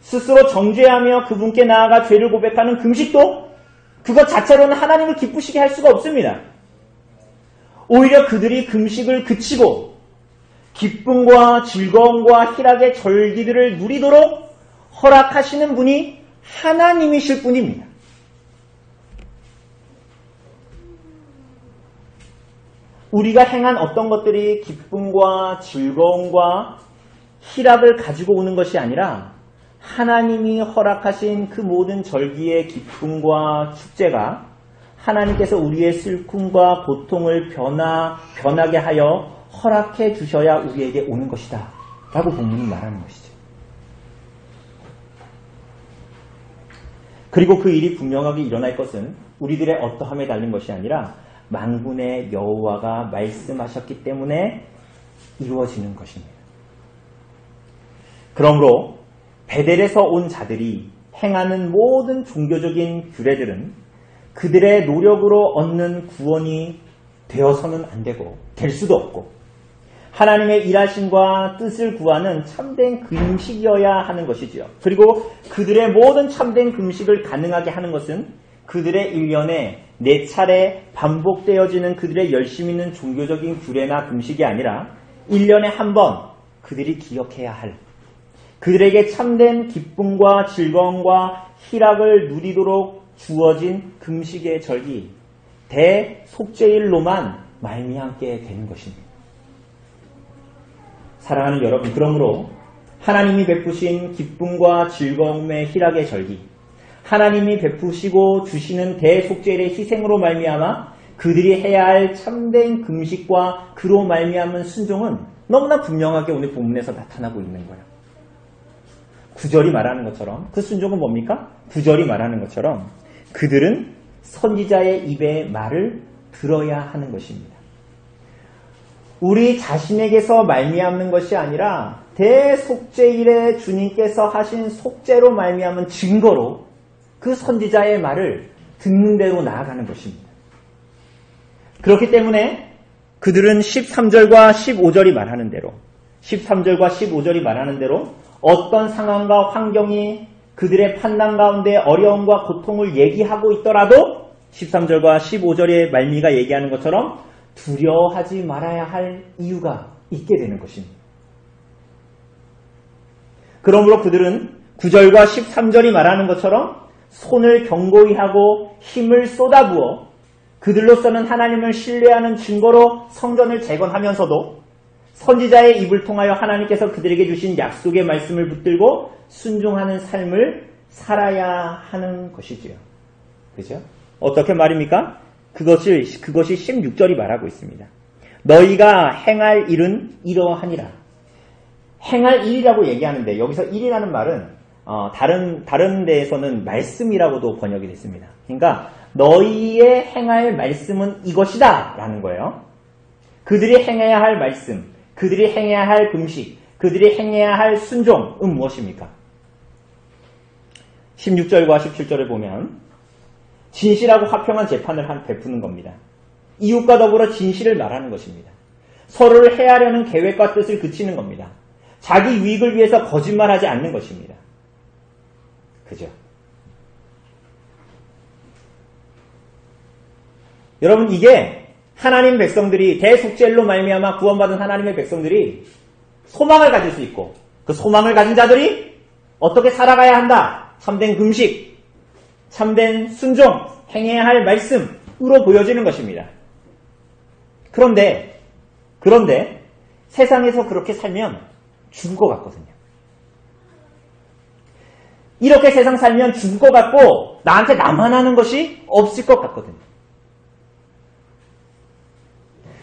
스스로 정죄하며 그분께 나아가 죄를 고백하는 금식도 그것 자체로는 하나님을 기쁘시게 할 수가 없습니다. 오히려 그들이 금식을 그치고 기쁨과 즐거움과 희락의 절기들을 누리도록 허락하시는 분이 하나님이실 뿐입니다. 우리가 행한 어떤 것들이 기쁨과 즐거움과 희락을 가지고 오는 것이 아니라 하나님이 허락하신 그 모든 절기의 기쁨과 축제가 하나님께서 우리의 슬픔과 고통을 변하게 하여 허락해 주셔야 우리에게 오는 것이다 라고 본문이 말하는 것이죠. 그리고 그 일이 분명하게 일어날 것은 우리들의 어떠함에 달린 것이 아니라 만군의 여호와가 말씀하셨기 때문에 이루어지는 것입니다. 그러므로 베델에서 온 자들이 행하는 모든 종교적인 규례들은 그들의 노력으로 얻는 구원이 되어서는 안 되고 될 수도 없고 하나님의 일하심과 뜻을 구하는 참된 금식이어야 하는 것이지요. 그리고 그들의 모든 참된 금식을 가능하게 하는 것은 그들의 1년에 4차례 반복되어지는 그들의 열심 있는 종교적인 규례나 금식이 아니라 1년에 한 번 그들이 기억해야 할 그들에게 참된 기쁨과 즐거움과 희락을 누리도록 주어진 금식의 절기 대속죄일로만 말미암게 되는 것입니다. 사랑하는 여러분, 그러므로 하나님이 베푸신 기쁨과 즐거움의 희락의 절기, 하나님이 베푸시고 주시는 대속죄일의 희생으로 말미암아 그들이 해야 할 참된 금식과 그로 말미암은 순종은 너무나 분명하게 오늘 본문에서 나타나고 있는 거예요. 9절이 말하는 것처럼 그 순종은 뭡니까? 9절이 말하는 것처럼 그들은 선지자의 입의 말을 들어야 하는 것입니다. 우리 자신에게서 말미암는 것이 아니라 대속죄일에 주님께서 하신 속죄로 말미암은 증거로 그 선지자의 말을 듣는 대로 나아가는 것입니다. 그렇기 때문에 그들은 13절과 15절이 말하는 대로 13절과 15절이 말하는 대로 어떤 상황과 환경이 그들의 판단 가운데 어려움과 고통을 얘기하고 있더라도 13절과 15절의 말미가 얘기하는 것처럼 두려워하지 말아야 할 이유가 있게 되는 것입니다. 그러므로 그들은 9절과 13절이 말하는 것처럼 손을 견고히 하고 힘을 쏟아부어 그들로서는 하나님을 신뢰하는 증거로 성전을 재건하면서도 선지자의 입을 통하여 하나님께서 그들에게 주신 약속의 말씀을 붙들고 순종하는 삶을 살아야 하는 것이지요. 그죠? 어떻게 말입니까? 그것이 16절이 말하고 있습니다. 너희가 행할 일은 이러하니라. 행할 일이라고 얘기하는데 여기서 일이라는 말은 다른 데에서는 말씀이라고도 번역이 됐습니다. 그러니까 너희의 행할 말씀은 이것이다 라는 거예요. 그들이 행해야 할 말씀, 그들이 행해야 할 금식, 그들이 행해야 할 순종은 무엇입니까? 16절과 17절을 보면 진실하고 화평한 재판을 베푸는 겁니다. 이웃과 더불어 진실을 말하는 것입니다. 서로를 해하려는 계획과 뜻을 그치는 겁니다. 자기 유익을 위해서 거짓말하지 않는 것입니다. 그죠? 여러분, 이게 하나님 백성들이 대속죄일로 말미암아 구원받은 하나님의 백성들이 소망을 가질 수 있고 그 소망을 가진 자들이 어떻게 살아가야 한다. 참된 금식, 참된 순종, 행해야 할 말씀으로 보여지는 것입니다. 그런데 세상에서 그렇게 살면 죽을 것 같거든요. 이렇게 세상 살면 죽을 것 같고 나한테 나만 하는 것이 없을 것 같거든요.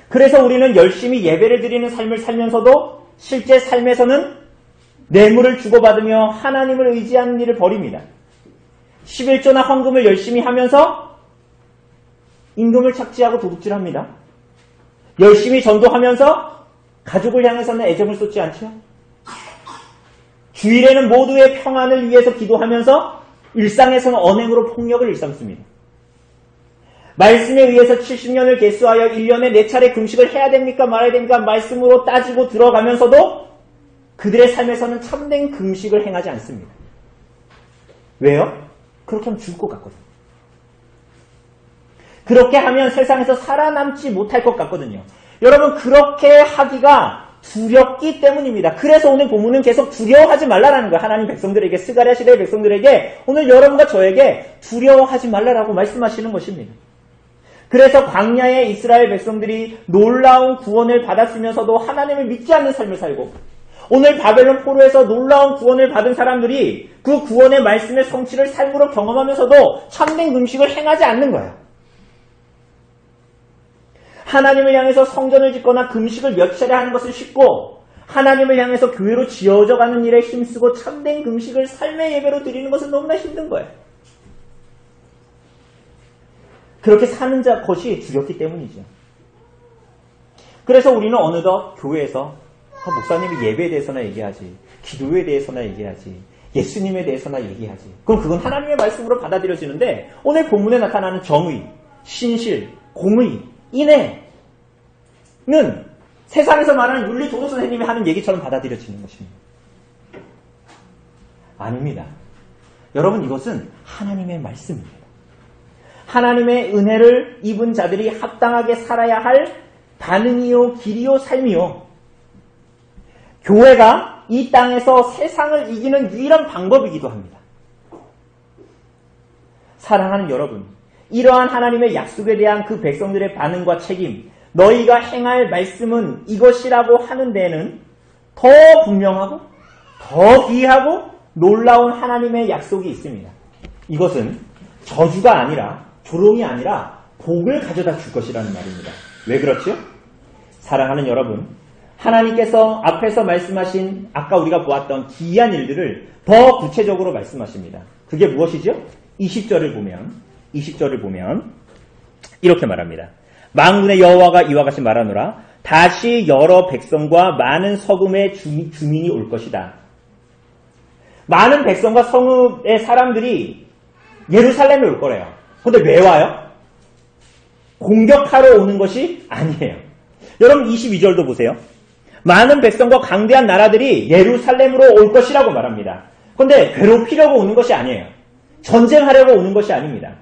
그래서 우리는 열심히 예배를 드리는 삶을 살면서도 실제 삶에서는 뇌물을 주고받으며 하나님을 의지하는 일을 벌입니다. 11조나 헌금을 열심히 하면서 임금을 착취하고 도둑질합니다. 열심히 전도하면서 가족을 향해서는 애정을 쏟지 않죠. 주일에는 모두의 평안을 위해서 기도하면서 일상에서는 언행으로 폭력을 일삼습니다. 말씀에 의해서 70년을 개수하여 1년에 4차례 금식을 해야 됩니까 말아야 됩니까 말씀으로 따지고 들어가면서도 그들의 삶에서는 참된 금식을 행하지 않습니다. 왜요? 그렇게 하면 죽을 것 같거든요. 그렇게 하면 세상에서 살아남지 못할 것 같거든요. 여러분, 그렇게 하기가 두렵기 때문입니다. 그래서 오늘 본문은 계속 두려워하지 말라라는 거예요. 하나님 백성들에게, 스가랴 시대의 백성들에게 오늘 여러분과 저에게 두려워하지 말라라고 말씀하시는 것입니다. 그래서 광야의 이스라엘 백성들이 놀라운 구원을 받았으면서도 하나님을 믿지 않는 삶을 살고, 오늘 바벨론 포로에서 놀라운 구원을 받은 사람들이 그 구원의 말씀의 성취를 삶으로 경험하면서도 참된 금식을 행하지 않는 거예요. 하나님을 향해서 성전을 짓거나 금식을 몇 차례 하는 것은 쉽고, 하나님을 향해서 교회로 지어져 가는 일에 힘쓰고 참된 금식을 삶의 예배로 드리는 것은 너무나 힘든 거예요. 그렇게 사는 자 것이 두렵기 때문이죠. 그래서 우리는 어느덧 교회에서 목사님이 예배에 대해서나 얘기하지, 기도에 대해서나 얘기하지, 예수님에 대해서나 얘기하지. 그럼 그건 하나님의 말씀으로 받아들여지는데, 오늘 본문에 나타나는 정의, 신실, 공의, 인애는 세상에서 말하는 윤리 도덕 선생님이 하는 얘기처럼 받아들여지는 것입니다. 아닙니다. 여러분, 이것은 하나님의 말씀입니다. 하나님의 은혜를 입은 자들이 합당하게 살아야 할 반응이요, 길이요, 삶이요. 교회가 이 땅에서 세상을 이기는 유일한 방법이기도 합니다. 사랑하는 여러분, 이러한 하나님의 약속에 대한 그 백성들의 반응과 책임, 너희가 행할 말씀은 이것이라고 하는 데에는 더 분명하고 더 귀하고 놀라운 하나님의 약속이 있습니다. 이것은 저주가 아니라, 조롱이 아니라 복을 가져다 줄 것이라는 말입니다. 왜 그렇죠? 사랑하는 여러분, 하나님께서 앞에서 말씀하신 아까 우리가 보았던 기이한 일들을 더 구체적으로 말씀하십니다. 그게 무엇이죠? 20절을 보면 이렇게 말합니다. 만군의 여호와가 이와 같이 말하노라. 다시 여러 백성과 많은 서금의 주민이 올 것이다. 많은 백성과 성읍의 사람들이 예루살렘에 올 거래요. 그런데 왜 와요? 공격하러 오는 것이 아니에요. 여러분 22절도 보세요. 많은 백성과 강대한 나라들이 예루살렘으로 올 것이라고 말합니다. 그런데 괴롭히려고 오는 것이 아니에요. 전쟁하려고 오는 것이 아닙니다.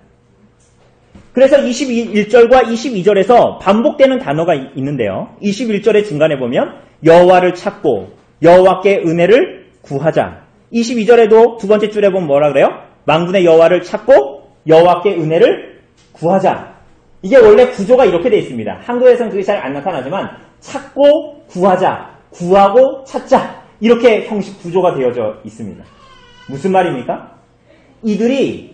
그래서 21절과 22절에서 반복되는 단어가 있는데요. 21절의 중간에 보면 여호와를 찾고 여호와께 은혜를 구하자. 22절에도 두 번째 줄에 보면 뭐라 그래요? 만군의 여호와를 찾고 여호와께 은혜를 구하자. 이게 원래 구조가 이렇게 되어 있습니다. 한국에서는 그게 잘 안 나타나지만 찾고 구하자, 구하고 찾자, 이렇게 형식 구조가 되어져 있습니다. 무슨 말입니까? 이들이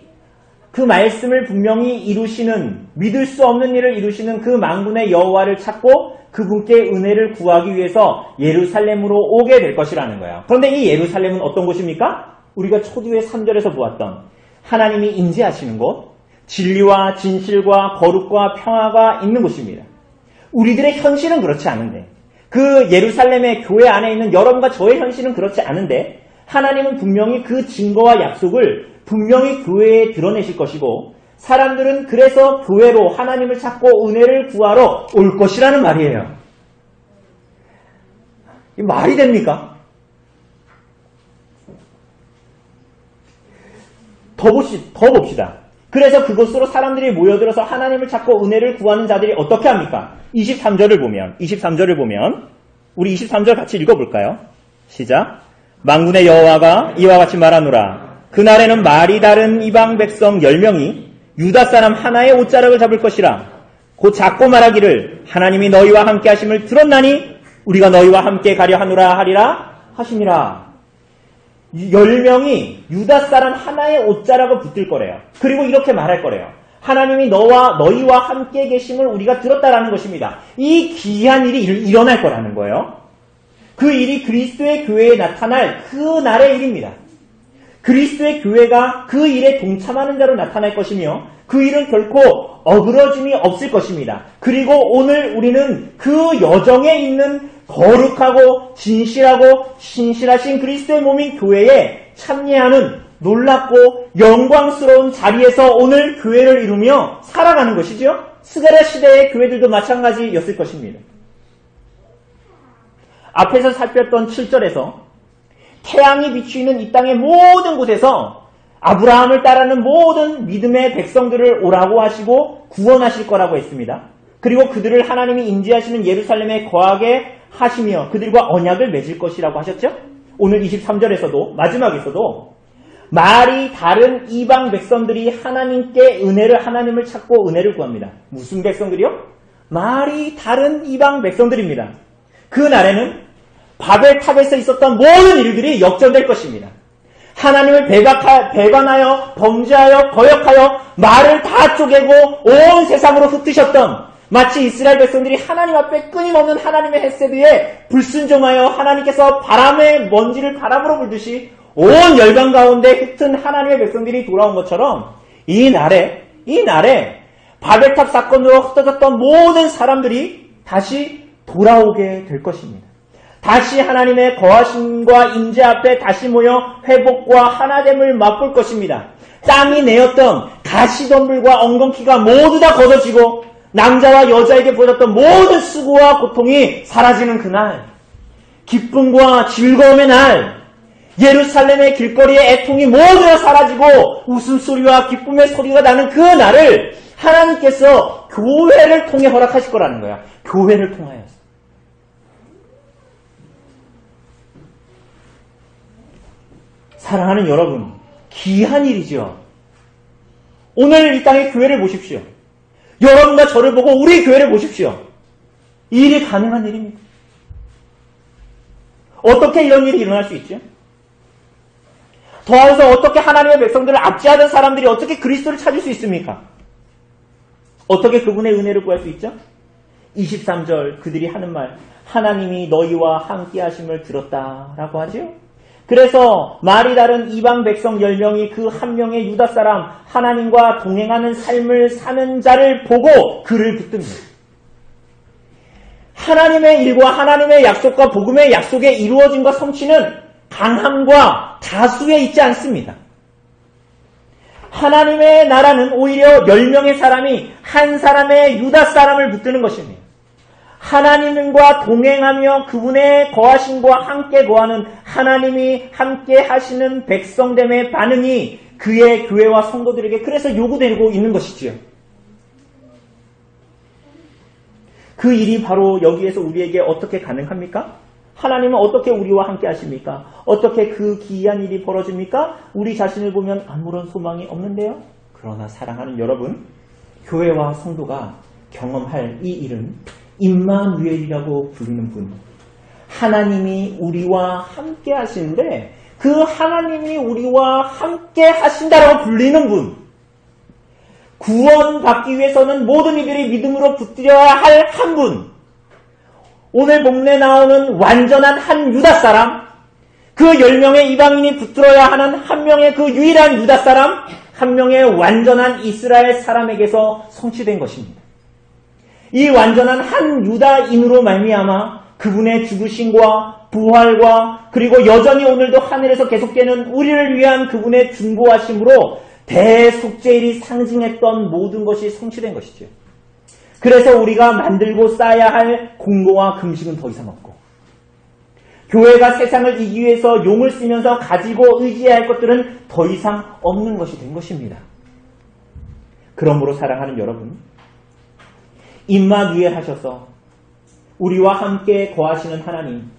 그 말씀을 분명히 이루시는, 믿을 수 없는 일을 이루시는 그 만군의 여호와를 찾고 그분께 은혜를 구하기 위해서 예루살렘으로 오게 될 것이라는 거예요. 그런데 이 예루살렘은 어떤 곳입니까? 우리가 초두의 3절에서 보았던 하나님이 임재하시는 곳, 진리와 진실과 거룩과 평화가 있는 곳입니다. 우리들의 현실은 그렇지 않은데, 그 예루살렘의 교회 안에 있는 여러분과 저의 현실은 그렇지 않은데, 하나님은 분명히 그 증거와 약속을 분명히 교회에 드러내실 것이고, 사람들은 그래서 교회로 하나님을 찾고 은혜를 구하러 올 것이라는 말이에요. 이게 말이 됩니까? 더 봅시다. 그래서 그곳으로 사람들이 모여들어서 하나님을 찾고 은혜를 구하는 자들이 어떻게 합니까? 23절을 보면 우리 23절 같이 읽어볼까요? 시작. 만군의 여호와가 이와 같이 말하노라. 그날에는 말이 다른 이방 백성 10명이 유다 사람 하나의 옷자락을 잡을 것이라. 곧 잡고 말하기를 하나님이 너희와 함께 하심을 들었나니 우리가 너희와 함께 가려 하노라 하리라 하시니라. 10명이 유다 사람 하나의 옷자락을 붙들 거래요. 그리고 이렇게 말할 거래요. 하나님이 너희와 함께 계심을 우리가 들었다라는 것입니다. 이 기이한 일이 일어날 거라는 거예요. 그 일이 그리스도의 교회에 나타날 그 날의 일입니다. 그리스도의 교회가 그 일에 동참하는 자로 나타날 것이며 그 일은 결코 어그러짐이 없을 것입니다. 그리고 오늘 우리는 그 여정에 있는 거룩하고 진실하고 신실하신 그리스도의 몸인 교회에 참여하는 놀랍고 영광스러운 자리에서 오늘 교회를 이루며 살아가는 것이죠. 스가랴 시대의 교회들도 마찬가지였을 것입니다. 앞에서 살폈던 7절에서 태양이 비추이는 이 땅의 모든 곳에서 아브라함을 따르는 모든 믿음의 백성들을 오라고 하시고 구원하실 거라고 했습니다. 그리고 그들을 하나님이 임재하시는 예루살렘에 거하게 하시며 그들과 언약을 맺을 것이라고 하셨죠. 오늘 23절에서도 마지막에서도 말이 다른 이방 백성들이 하나님을 찾고 은혜를 구합니다. 무슨 백성들이요? 말이 다른 이방 백성들입니다. 그 날에는 바벨탑에서 있었던 모든 일들이 역전될 것입니다. 하나님을 배반하여 범죄하여 거역하여 말을 다 쪼개고 온 세상으로 흩으셨던, 마치 이스라엘 백성들이 하나님 앞에 끊임없는 하나님의 헤세드에 불순종하여 하나님께서 바람의 먼지를 바람으로 불듯이 온 열방 가운데 흩은 하나님의 백성들이 돌아온 것처럼 이 날에 바벨탑 사건으로 흩어졌던 모든 사람들이 다시 돌아오게 될 것입니다. 다시 하나님의 거하심과 임재 앞에 다시 모여 회복과 하나됨을 맛볼 것입니다. 땅이 내었던 가시덤불과 엉겅퀴가 모두 다 걷어지고 남자와 여자에게 보여줬던 모든 수고와 고통이 사라지는 그날, 기쁨과 즐거움의 날, 예루살렘의 길거리의 애통이 모두 다 사라지고 웃음소리와 기쁨의 소리가 나는 그 날을 하나님께서 교회를 통해 허락하실 거라는 거야. 교회를 통하여서. 사랑하는 여러분, 귀한 일이죠. 오늘 이 땅의 교회를 보십시오. 여러분과 저를 보고 우리 교회를 보십시오. 이 일이 가능한 일입니다. 어떻게 이런 일이 일어날 수 있죠? 더해서 어떻게 하나님의 백성들을 압제하던 사람들이 어떻게 그리스도를 찾을 수 있습니까? 어떻게 그분의 은혜를 구할 수 있죠? 23절 그들이 하는 말, 하나님이 너희와 함께 하심을 들었다라고 하죠. 그래서 말이 다른 이방 백성 10명이 그 한 명의 유다 사람 하나님과 동행하는 삶을 사는 자를 보고 그를 붙듭니다. 하나님의 일과 하나님의 약속과 복음의 약속의 이루어짐과 성취는 강함과 다수에 있지 않습니다. 하나님의 나라는 오히려 10명의 사람이 한 사람의 유다 사람을 붙드는 것입니다. 하나님과 동행하며 그분의 거하심과 함께 거하는 하나님이 함께 하시는 백성됨의 반응이 그의 교회와 성도들에게 그래서 요구되고 있는 것이지요. 그 일이 바로 여기에서 우리에게 어떻게 가능합니까? 하나님은 어떻게 우리와 함께 하십니까? 어떻게 그 기이한 일이 벌어집니까? 우리 자신을 보면 아무런 소망이 없는데요. 그러나 사랑하는 여러분, 교회와 성도가 경험할 이 일은 임마누엘이라고 부르는 분, 하나님이 우리와 함께 하시는데 그 하나님이 우리와 함께 하신다라고 불리는 분, 구원받기 위해서는 모든 이들이 믿음으로 붙들어야 할 한 분, 오늘 본문에 나오는 완전한 한 유다 사람, 그 10명의 이방인이 붙들어야 하는 한 명의 그 유일한 유다 사람, 한 명의 완전한 이스라엘 사람에게서 성취된 것입니다. 이 완전한 한 유다인으로 말미암아 그분의 죽으심과 부활과 그리고 여전히 오늘도 하늘에서 계속되는 우리를 위한 그분의 중보하심으로 대속죄일이 상징했던 모든 것이 성취된 것이죠. 그래서 우리가 만들고 쌓아야 할 공로와 금식은 더 이상 없고, 교회가 세상을 이기기 위해서 용을 쓰면서 가지고 의지해야 할 것들은 더 이상 없는 것이 된 것입니다. 그러므로 사랑하는 여러분, 임마누엘 하셔서 우리와 함께 거하시는 하나님,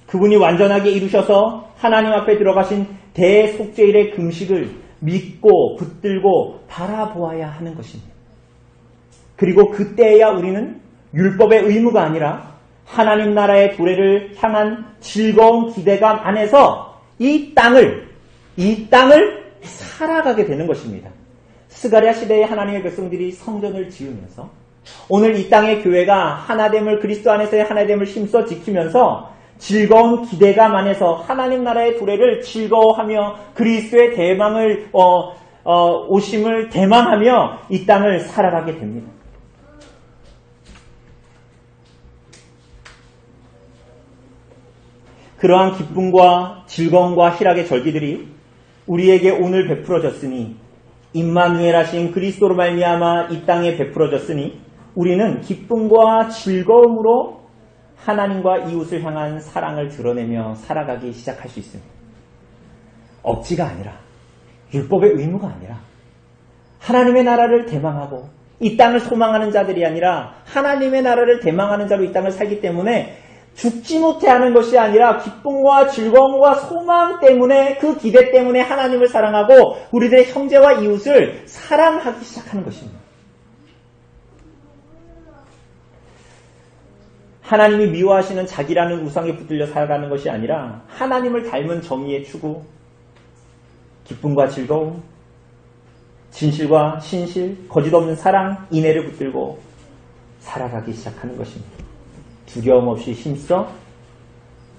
그분이 완전하게 이루셔서 하나님 앞에 들어가신 대속죄일의 금식을 믿고 붙들고 바라보아야 하는 것입니다. 그리고 그때야 우리는 율법의 의무가 아니라 하나님 나라의 도래를 향한 즐거운 기대감 안에서 이 땅을 살아가게 되는 것입니다. 스가랴 시대의 하나님의 백성들이 성전을 지으면서 오늘 이 땅의 교회가 하나됨을, 그리스도 안에서의 하나됨을 힘써 지키면서 즐거운 기대감 안에서 하나님 나라의 도래를 즐거워하며 그리스도의 대망을 오심을 대망하며 이 땅을 살아가게 됩니다. 그러한 기쁨과 즐거움과 희락의 절기들이 우리에게 오늘 베풀어졌으니, 임마누엘 하신 그리스도로 말미암아 이 땅에 베풀어졌으니 우리는 기쁨과 즐거움으로 하나님과 이웃을 향한 사랑을 드러내며 살아가기 시작할 수 있습니다. 억지가 아니라, 율법의 의무가 아니라 하나님의 나라를 대망하고 이 땅을 소망하는 자들이 아니라 하나님의 나라를 대망하는 자로 이 땅을 살기 때문에 죽지 못해 하는 것이 아니라 기쁨과 즐거움과 소망 때문에, 그 기대 때문에 하나님을 사랑하고 우리들의 형제와 이웃을 사랑하기 시작하는 것입니다. 하나님이 미워하시는 자기라는 우상에 붙들려 살아가는 것이 아니라 하나님을 닮은 정의의 추구, 기쁨과 즐거움, 진실과 신실, 거짓 없는 사랑, 인애를 붙들고 살아가기 시작하는 것입니다. 두려움 없이 힘써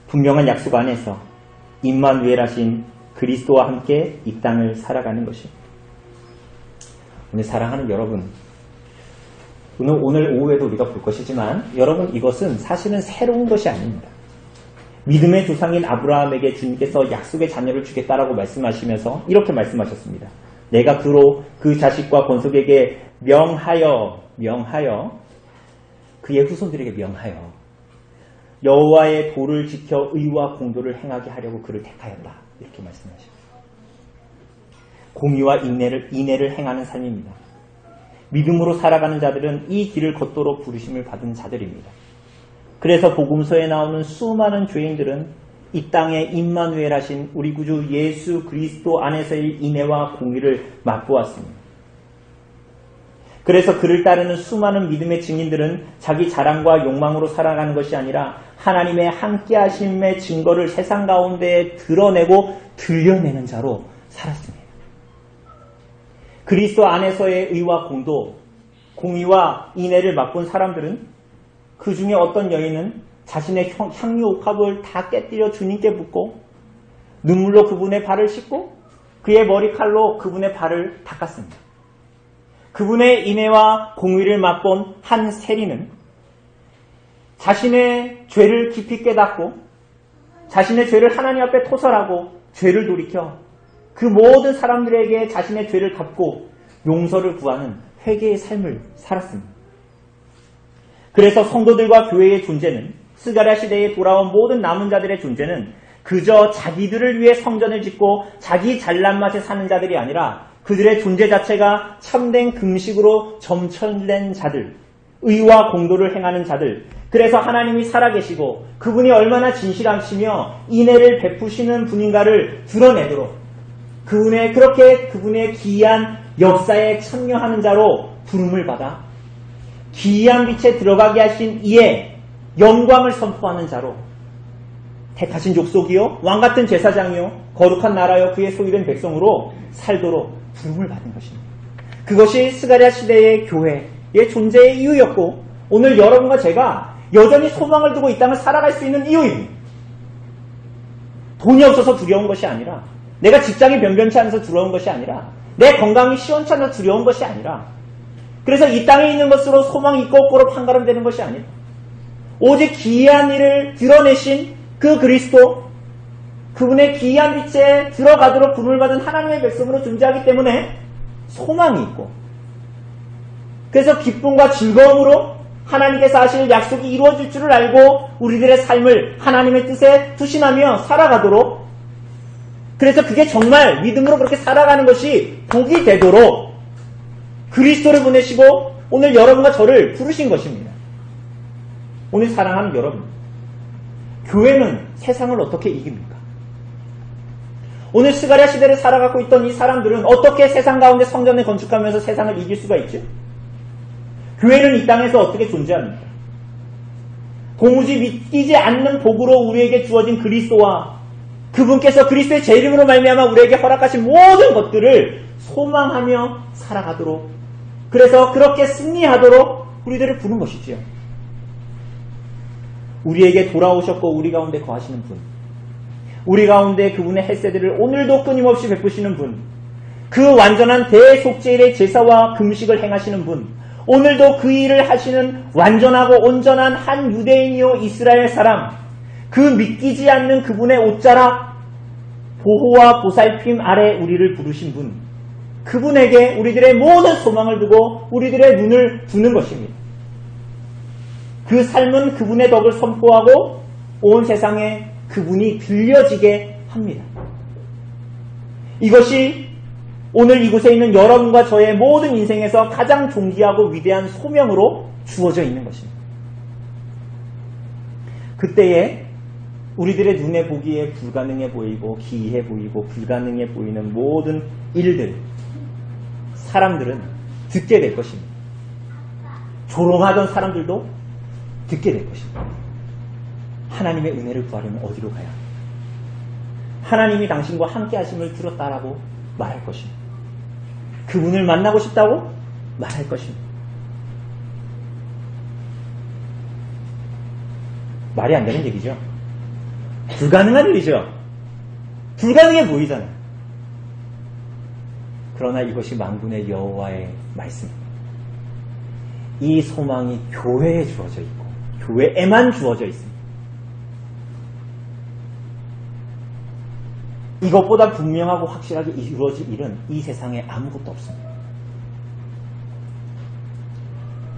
분명한 약속 안에서 임마누엘하신 그리스도와 함께 이 땅을 살아가는 것입니다. 오늘 사랑하는 여러분, 오늘 오후에도 우리가 볼 것이지만 여러분, 이것은 사실은 새로운 것이 아닙니다. 믿음의 조상인 아브라함에게 주님께서 약속의 자녀를 주겠다라고 말씀하시면서 이렇게 말씀하셨습니다. 내가 그로 그 자식과 권속에게 명하여 그의 후손들에게 명하여 여호와의 도를 지켜 의와 공도를 행하게 하려고 그를 택하였다. 이렇게 말씀하십니다. 공의와 인애를 행하는 삶입니다. 믿음으로 살아가는 자들은 이 길을 걷도록 부르심을 받은 자들입니다. 그래서 복음서에 나오는 수많은 죄인들은 이 땅에 임마누엘 하신 우리 구주 예수 그리스도 안에서의 인애와 공의를 맛보았습니다. 그래서 그를 따르는 수많은 믿음의 증인들은 자기 자랑과 욕망으로 살아가는 것이 아니라 하나님의 함께하심의 증거를 세상 가운데 드러내고 들려내는 자로 살았습니다. 그리스도 안에서의 의와 공도, 공의와 인애를 맛본 사람들은 그 중에 어떤 여인은 자신의 향유 옥합을 다 깨뜨려 주님께 붓고 눈물로 그분의 발을 씻고 그의 머리칼로 그분의 발을 닦았습니다. 그분의 인애와 공의를 맛본 한 세리는 자신의 죄를 깊이 깨닫고 자신의 죄를 하나님 앞에 토설하고 죄를 돌이켜 그 모든 사람들에게 자신의 죄를 갚고 용서를 구하는 회개의 삶을 살았습니다. 그래서 성도들과 교회의 존재는, 스가랴 시대에 돌아온 모든 남은 자들의 존재는 그저 자기들을 위해 성전을 짓고 자기 잘난 맛에 사는 자들이 아니라 그들의 존재 자체가 참된 금식으로 점철된 자들, 의와 공도를 행하는 자들, 그래서 하나님이 살아계시고 그분이 얼마나 진실하시며 인애를 베푸시는 분인가를 드러내도록 그분의 기이한 역사에 참여하는 자로 부름을 받아 기이한 빛에 들어가게 하신 이의 영광을 선포하는 자로 택하신 족속이요 왕같은 제사장이요 거룩한 나라요 그의 소유된 백성으로 살도록 부름을 받은 것입니다. 그것이 스가랴 시대의 교회의 존재의 이유였고 오늘 여러분과 제가 여전히 소망을 두고 이 땅을 살아갈 수 있는 이유입니다. 돈이 없어서 두려운 것이 아니라, 내가 직장이 변변치 않아서 두려운 것이 아니라, 내 건강이 시원치 않아서 두려운 것이 아니라, 그래서 이 땅에 있는 것으로 소망이 있고 없고로 판가름되는 것이 아니라 오직 기이한 일을 드러내신 그 그리스도, 그분의 기이한 빛에 들어가도록 부름을 받은 하나님의 백성으로 존재하기 때문에 소망이 있고, 그래서 기쁨과 즐거움으로 하나님께서 하실 약속이 이루어질 줄을 알고 우리들의 삶을 하나님의 뜻에 투신하며 살아가도록, 그래서 그게 정말 믿음으로 그렇게 살아가는 것이 복이 되도록 그리스도를 보내시고 오늘 여러분과 저를 부르신 것입니다. 오늘 사랑하는 여러분, 교회는 세상을 어떻게 이깁니까? 오늘 스가랴 시대를 살아가고 있던 이 사람들은 어떻게 세상 가운데 성전을 건축하면서 세상을 이길 수가 있죠? 교회는 이 땅에서 어떻게 존재합니까? 도무지 믿기지 않는 복으로 우리에게 주어진 그리스도와 그분께서 그리스도의 제 이름으로 말미암아 우리에게 허락하신 모든 것들을 소망하며 살아가도록, 그래서 그렇게 승리하도록 우리들을 부른 것이지요. 우리에게 돌아오셨고 우리 가운데 거하시는 분, 우리 가운데 그분의 헬세들을 오늘도 끊임없이 베푸시는 분, 그 완전한 대속죄일의 제사와 금식을 행하시는 분, 오늘도 그 일을 하시는 완전하고 온전한 한 유대인이요 이스라엘 사람, 그 믿기지 않는 그분의 옷자락, 보호와 보살핌 아래 우리를 부르신 분, 그분에게 우리들의 모든 소망을 두고 우리들의 눈을 두는 것입니다. 그 삶은 그분의 덕을 선포하고 온 세상에 그분이 들려지게 합니다. 이것이 오늘 이곳에 있는 여러분과 저의 모든 인생에서 가장 존귀하고 위대한 소명으로 주어져 있는 것입니다. 그때에 우리들의 눈에 보기에 불가능해 보이고 기이해 보이고 불가능해 보이는 모든 일들, 사람들은 듣게 될 것입니다. 조롱하던 사람들도 듣게 될 것입니다. 하나님의 은혜를 구하려면 어디로 가야 합니까? 하나님이 당신과 함께 하심을 들었다라고 말할 것입니다. 그분을 만나고 싶다고 말할 것입니다. 말이 안 되는 얘기죠. 불가능한 일이죠. 불가능해 보이잖아요. 그러나 이것이 만군의 여호와의 말씀입니다. 이 소망이 교회에 주어져 있고 교회에만 주어져 있습니다. 이것보다 분명하고 확실하게 이루어질 일은 이 세상에 아무것도 없습니다.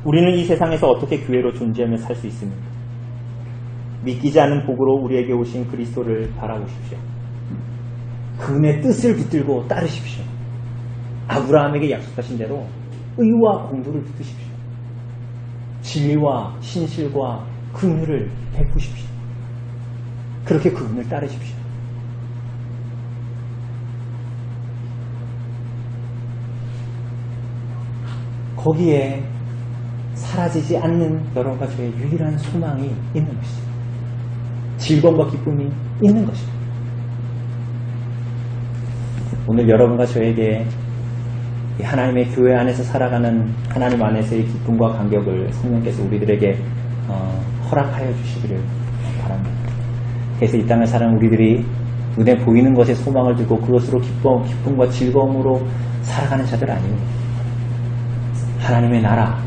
우리는 이 세상에서 어떻게 교회로 존재하며 살 수 있습니까? 믿기지 않은 복으로 우리에게 오신 그리스도를 바라보십시오. 그분의 뜻을 붙들고 따르십시오. 아브라함에게 약속하신 대로 의와 공도를 붙드십시오. 진리와 신실과 긍휼을 베푸십시오. 그렇게 그분을 따르십시오. 거기에 사라지지 않는 여러분과 저의 유일한 소망이 있는 것이죠. 즐거움과 기쁨이 있는 것입니다. 오늘 여러분과 저에게 하나님의 교회 안에서 살아가는 하나님 안에서의 기쁨과 감격을 성령께서 우리들에게 허락하여 주시기를 바랍니다. 그래서 이 땅을 사는 우리들이 눈에 보이는 것에 소망을 두고 그것으로 기쁨과 즐거움으로 살아가는 자들 아닙니다. 하나님의 나라,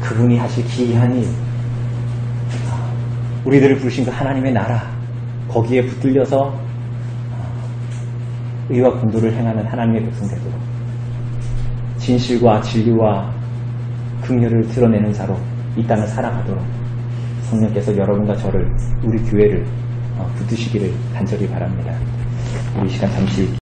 그분이 하실 기이한 일, 우리들을 부르신 그 하나님의 나라, 거기에 붙들려서 의와 공도를 행하는 하나님의 백성 되도록 진실과 진리와 긍휼을 드러내는 자로 이 땅을 살아가도록 성령께서 여러분과 저를, 우리 교회를 붙드시기를 간절히 바랍니다. 우리 시간 잠시